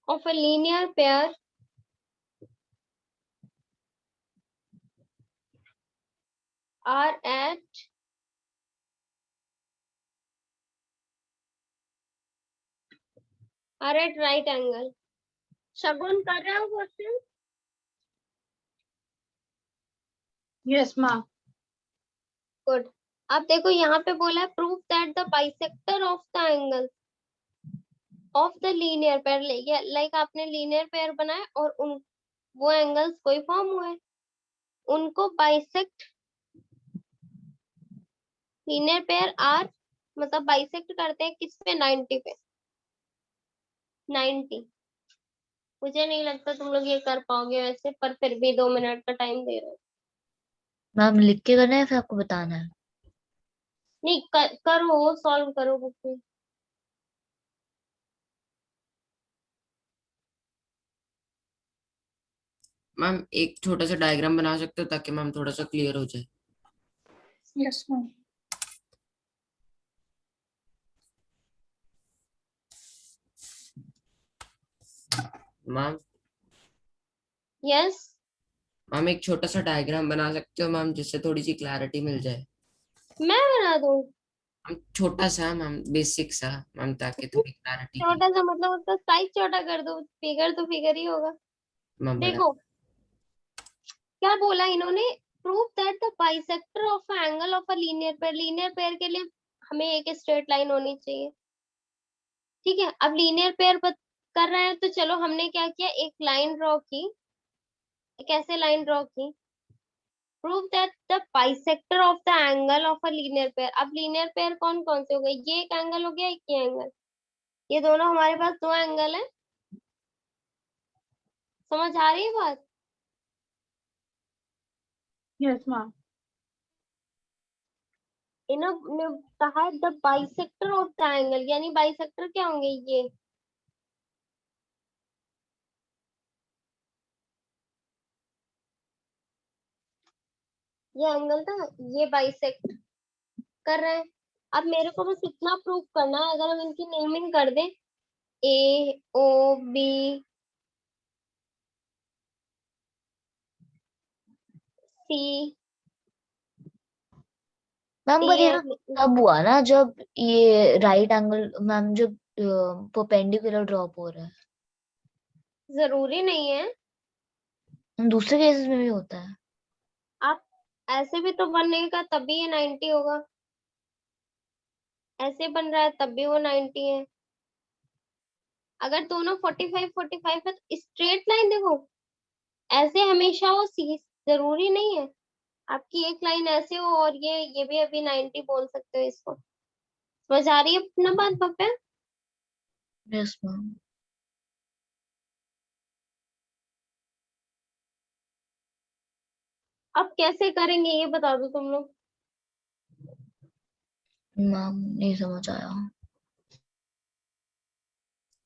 Speaker 1: of a linear pair are at right angle। शगुन कर रहे हो क्वेश्चन?
Speaker 4: Yes, ma'am.
Speaker 1: गुड। अब देखो यहाँ पे बोला है proof that the bisector of the angle of the linear pair. Like आपने लीनियर पेयर बनाया और उन वो एंगल्स कोई फॉर्म हुए, उनको बाइसेक्ट, लीनियर पेयर आर मतलब बाइसेक्ट करते हैं किस पे? 90 पे। 90। मुझे नहीं लगता तुम लोग ये कर पाओगे वैसे, पर फिर भी 2 मिनट का टाइम दे रहे हो।
Speaker 5: मैम लिख के करना है फिर आपको बताना है?
Speaker 1: नहीं करो, सॉल्व करो बुक में।
Speaker 2: मैम एक छोटा सा डायग्राम बना सकते हो ताकि मैम थोड़ा सा क्लियर हो जाए?
Speaker 4: Yes, ma'am.
Speaker 2: Ma'am
Speaker 1: yes,
Speaker 2: ma'am एक छोटा सा डायग्राम बना सकते हो मैम, जिससे थोड़ी सी क्लैरिटी मिल जाए।
Speaker 1: मैं बना दूं?
Speaker 2: मैम छोटा सा मैम, बेसिक सा मैम, ताकि थोड़ी क्लैरिटी हो।
Speaker 1: छोटा सा मतलब उसका साइज छोटा कर दो, फिगर तो फिगर ही होगा।
Speaker 2: मैम बना।
Speaker 1: देखो क्या बोला इन्होंने, prove that the bisector of angle of a linear pair के लिए हमें एक स्ट्रेट लाइन होनी चाहिए। ठीक है, अब लीनियर पेयर कर रहे हैं तो चलो हमने क्या किया, एक लाइन ड्रॉ की। कैसे लाइन ड्रॉ की, prove that the bisector of the angle of a linear pair. अब लीनियर पेयर कौन कौन से हो गए, ये एक एंगल हो गया, एक ये एंगल, ये दोनों हमारे पास दो एंगल है। समझ आ रही है बात?
Speaker 4: Yes ma'am.
Speaker 1: इन्होंने कहा the bisector of the angle, यानी बाइसेक्टर क्या होंगे, ये एंगल था, ये बाइसेक्ट कर रहे हैं। अब मेरे को बस इतना प्रूव करना है, अगर हम इनकी नेमिंग कर दें, A O B C
Speaker 5: ma'am
Speaker 1: D
Speaker 5: पर ये
Speaker 1: है।
Speaker 5: तो तब हुआ ना जब ये राइट एंगल, मैम जब परपेंडिकुलर ड्रॉप हो रहा है।
Speaker 1: जरूरी नहीं है,
Speaker 5: दूसरे केसेस में भी होता है।
Speaker 1: आप ऐसे भी तो बनेगा तभी ये 90 होगा, ऐसे बन रहा है तब भी वो 90 है। अगर दोनों 45 45 है तो स्ट्रेट लाइन देखो, ऐसे हमेशा वो सी, जरूरी नहीं है आपकी एक लाइन ऐसे हो और ये भी अभी 90 बोल सकते हो इसको। समझ आ रही है अपना बात भव्या?
Speaker 5: Yes ma'am.
Speaker 1: अब कैसे करेंगे ये बता दो तुम लोग।
Speaker 5: मैम नहीं समझ आया।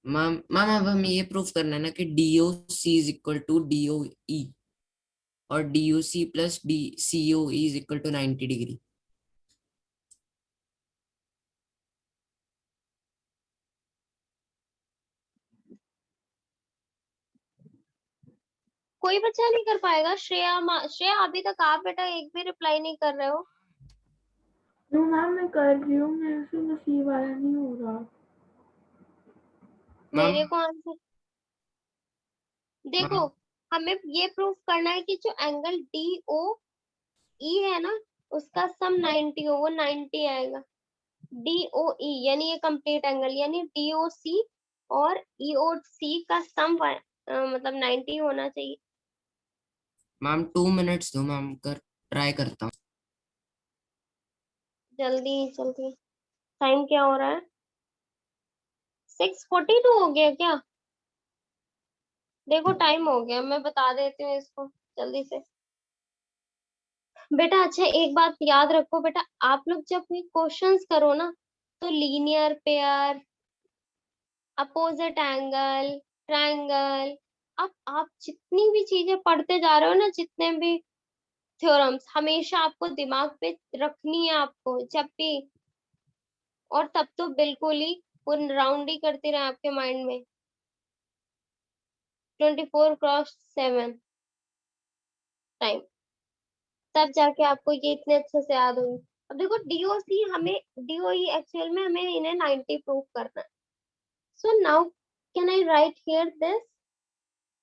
Speaker 2: मैम मैम अब हमें ये प्रूफ करना है ना कि DOC is equal to DOE और DOC plus DCOE is equal to 90 degree.
Speaker 1: कोई बच्चा नहीं कर पाएगा? श्रेया अभी तक आप बेटा एक भी रिप्लाई नहीं कर रहे हो।
Speaker 4: नो मैम मैं कर रही हूँ, मेरे से बस ये वाला नहीं हो रहा।
Speaker 2: मैम
Speaker 1: मेरे को आंसर देखो,
Speaker 2: मैम
Speaker 1: हमें ये प्रूफ करना है कि जो एंगल डी ओ ई है ना, उसका सम 90 हो, वो 90 आएगा। डी ओ ई यानी ये कंप्लीट एंगल, यानी डी ओ सी और ई ओ सी का सम मतलब 90 होना चाहिए।
Speaker 2: मैम 2 मिनट्स दो मैम, कर ट्राई करता हूँ।
Speaker 1: जल्दी जल्दी, टाइम क्या हो रहा है, 6:42 हो गया क्या? देखो टाइम हो गया, मैं बता देती हूँ इसको जल्दी से। बेटा अच्छा एक बात याद रखो बेटा, आप लोग जब भी क्वेश्चंस करो ना, तो linear pair, opposite angle, triangle, आप जितनी भी चीजें पढ़ते जा रहे हो ना, जितने भी थ्योरम्स, हमेशा आपको दिमाग पे रखनी है आपको जब भी। और तब तो बिल्कुल ही वो राउंड ही करती रहे आपके माइंड में, 24x7 टाइम, तब जाके आपको ये इतने अच्छे से याद होगी। अब देखो डीओसी हमें, डीओई एक्चुअल में हमें इन्हें 90 प्रूव करना है। So now can I right here this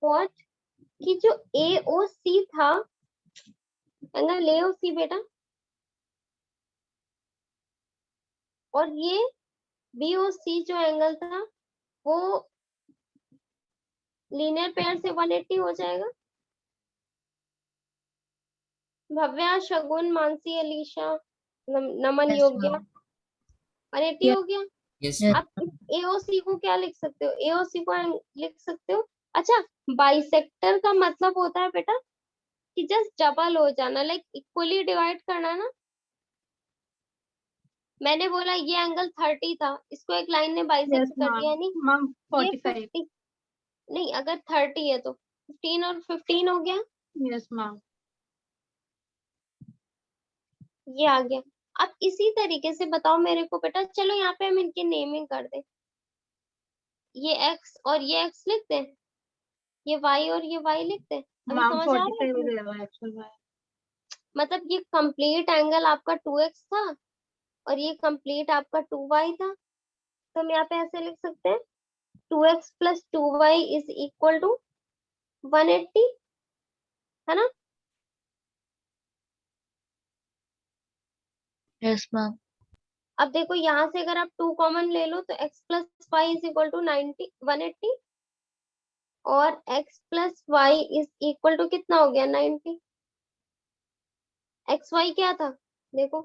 Speaker 1: what, कि जो एओसी था, एंगल एओसी बेटा, और ये बीओसी जो एंगल था, वो लीनियर पेयर से 180 हो जाएगा। भव्या, शगुन, मानसी, अलीशा, नमन,
Speaker 5: यस
Speaker 1: योग्या,
Speaker 5: मैम।
Speaker 1: 180 हो गया।
Speaker 2: Yes
Speaker 5: yes.
Speaker 1: आप इस एओसी को क्या लिख सकते हो, एओसी को लिख सकते हो, अच्छा बाइसेक्टर का मतलब होता है बेटा कि जस्ट डबल हो जाना, लाइक इक्वली डिवाइड करना ना। मैंने बोला ये एंगल 30 था, इसको एक लाइन ने बाइसेक्ट
Speaker 4: यस
Speaker 1: कर दिया,
Speaker 4: मैम।
Speaker 1: यानी
Speaker 4: मैम
Speaker 1: ये
Speaker 4: 45।
Speaker 1: 50, नहीं अगर 30 है तो 15 और 15 हो गया,
Speaker 4: यस मैम।
Speaker 1: ये आ गया। अब इसी तरीके से बताओ मेरे को बेटा, चलो यहाँ पे हम इनकी नेमिंग कर दें, ये एक्स और ये एक्स लिख दें, ये y और ये y लिखते हैं। अभी
Speaker 3: मैम
Speaker 1: समझ आ रहा है
Speaker 3: 45 हो
Speaker 1: तुम्हें?
Speaker 3: जाएगा एक्चुअल में।
Speaker 1: मतलब ये कंप्लीट एंगल आपका 2x था और ये कंप्लीट आपका 2y था, तो हम यहाँ पे ऐसे लिख सकते हैं 2x plus 2y is equal to 180, है ना?
Speaker 5: Yes ma'am.
Speaker 1: अब देखो यहाँ से अगर आप 2 कॉमन ले लो तो x plus Y is equal to 90 180 और x plus Y is equal to कितना हो गया 90। एक्स वाई क्या था देखो,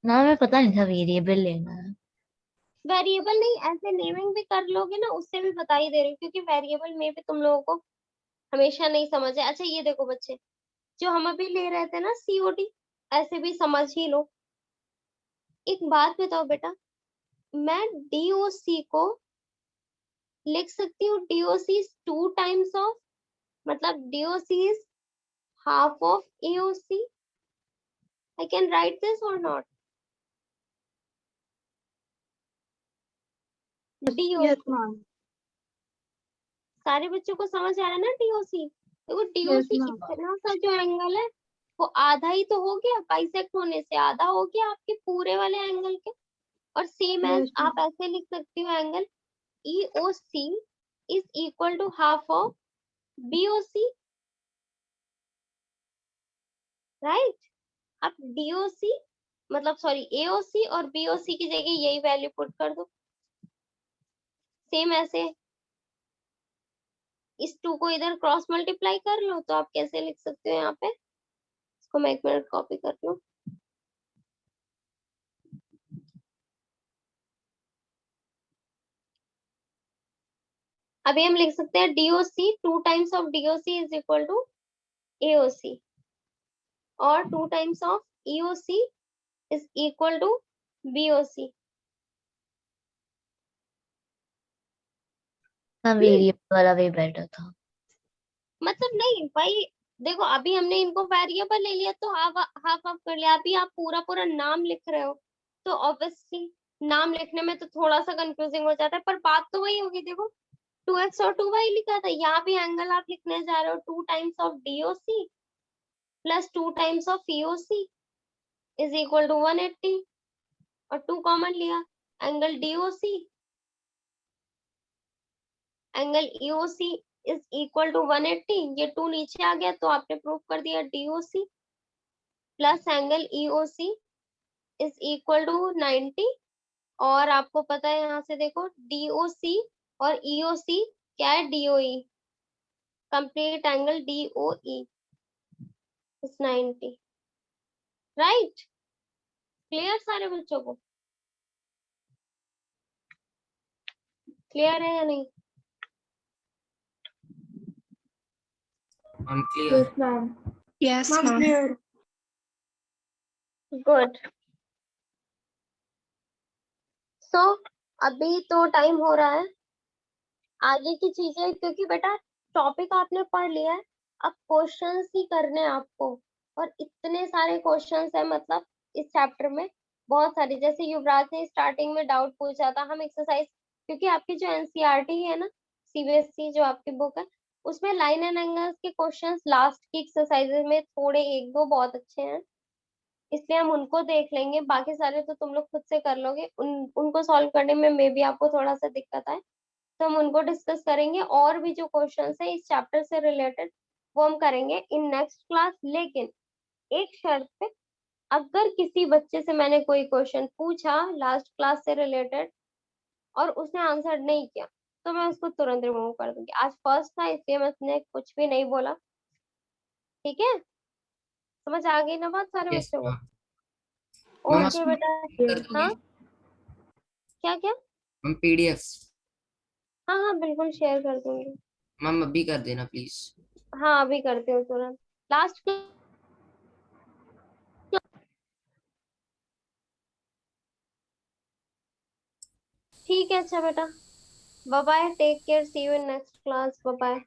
Speaker 5: ना हमें पता नहीं था वेरिएबल लेना है।
Speaker 1: वेरिएबल नहीं, ऐसे नेमिंग भी कर लोगे ना उससे भी बता ही दे रही हूँ, क्योंकि वेरिएबल में भी तुम लोगों को हमेशा नहीं समझ है। अच्छा ये देखो बच्चे, जो हम अभी ले रहे थे ना सीओडी, ऐसे भी समझ ही लो। एक बात बताओ बेटा, मैं डीओसी को लिख सकती हूँ, डीओसी इज 2 टाइम्स ऑफ, मतलब DOC is half of AOC. I can right this और नॉट?
Speaker 3: Yes
Speaker 1: DOC,
Speaker 3: ma'am.
Speaker 1: सारे बच्चों को समझ आ रहा है ना डीओसी? देखो
Speaker 3: यस
Speaker 1: डीओसी
Speaker 3: मैम।
Speaker 1: इतना सा जो एंगल है वो आधा ही तो हो गया, बाइसेक्ट होने से आधा हो गया आपके पूरे वाले एंगल के। और सेम एज
Speaker 3: यस
Speaker 1: आप
Speaker 3: मैम।
Speaker 1: ऐसे लिख सकती हो, angle EOC is equal to half of BOC, right? अब DOC मतलब सॉरी AOC और BOC की जगह यही वैल्यू पुट कर दो। सेम ऐसे इस 2 को इधर क्रॉस मल्टीप्लाई कर लो, तो आप कैसे लिख सकते हो यहाँ पे, इसको मैं 1 मिनट कॉपी कर लूं। अभी हम लिख सकते हैं DOC 2 times of DOC is equal to AOC और 2 times of EOC is equal to BOC।
Speaker 5: Ma'am variable वाला वे बेटर था।
Speaker 1: मतलब नहीं भाई, देखो अभी हमने इनको वेरिएबल ले लिया तो हाफ हाफ हाफ कर लिया, अभी आप पूरा पूरा नाम लिख रहे हो तो ऑब्वियसली नाम लिखने में तो थोड़ा सा कंफ्यूजिंग हो जाता है, पर बात तो वही होगी। देखो 2x और 2y लिखा था, यहाँ भी एंगल आप लिखने जा रहे हो 2 times of DOC plus 2 times of EOC is equal to 180 और 2 कॉमन लिया, angle DOC angle EOC is equal to 180, ये 2 नीचे आ गया तो आपने प्रूव कर दिया DOC plus angle EOC is equal to 90। और आपको पता है यहाँ से देखो DOC और EOC क्या है, DOE, complete angle DOE is 90, right? Clear सारे बच्चों को? क्लियर है या नहीं?
Speaker 2: I'm clear.
Speaker 4: Yes, ma'am.
Speaker 6: Yes,
Speaker 4: Ma'am,
Speaker 6: ma'am.
Speaker 4: clear.
Speaker 1: Good. So अभी तो टाइम हो रहा है आगे की चीजें, क्योंकि बेटा टॉपिक आपने पढ़ लिया है, अब क्वेश्चंस ही करने हैं आपको, और इतने सारे क्वेश्चंस है, मतलब इस चैप्टर में बहुत सारे। जैसे युवराज ने स्टार्टिंग में डाउट पूछा था, हम एक्सरसाइज, क्योंकि आपकी जो एनसीईआरटी है ना, सीबीएसई जो आपकी बुक है, उसमें लाइन एंड एंगल्स के क्वेश्चंस लास्ट की एक्सरसाइजेज में थोड़े एक दो बहुत अच्छे हैं, इसलिए हम उनको देख लेंगे, बाकी सारे तो तुम लोग खुद से कर लोगे। उनको सॉल्व करने में मे बी आपको थोड़ा सा दिक्कत आए, तो हम उनको डिस्कस करेंगे। और भी जो क्वेश्चंस है इस चैप्टर से रिलेटेड वो हम करेंगे इन नेक्स्ट क्लास। लेकिन एक शर्त पे, अगर किसी बच्चे से मैंने कोई क्वेश्चन पूछा लास्ट क्लास से रिलेटेड और उसने आंसर नहीं किया, तो मैं उसको तुरंत रिमूव कर दूंगी। आज फर्स्ट था इसलिए मैंने कुछ भी नहीं बोला, ठीक है? समझ आ गई ना बात सारे
Speaker 2: Yes,
Speaker 1: बच्चों को?
Speaker 2: ma'am. Ma'am,
Speaker 1: ओके
Speaker 2: आप
Speaker 1: बेटा।
Speaker 2: कर
Speaker 1: हाँ,
Speaker 2: दोगे?
Speaker 1: क्या क्या?
Speaker 2: मैम PDF
Speaker 1: हाँ हाँ बिल्कुल शेयर कर दूंगी।
Speaker 2: मैम अभी कर देना प्लीज।
Speaker 1: हाँ अभी करते हो तुरंत। लास्ट ठीक है, अच्छा बेटा, bye bye, take care, see you in next class, bye bye.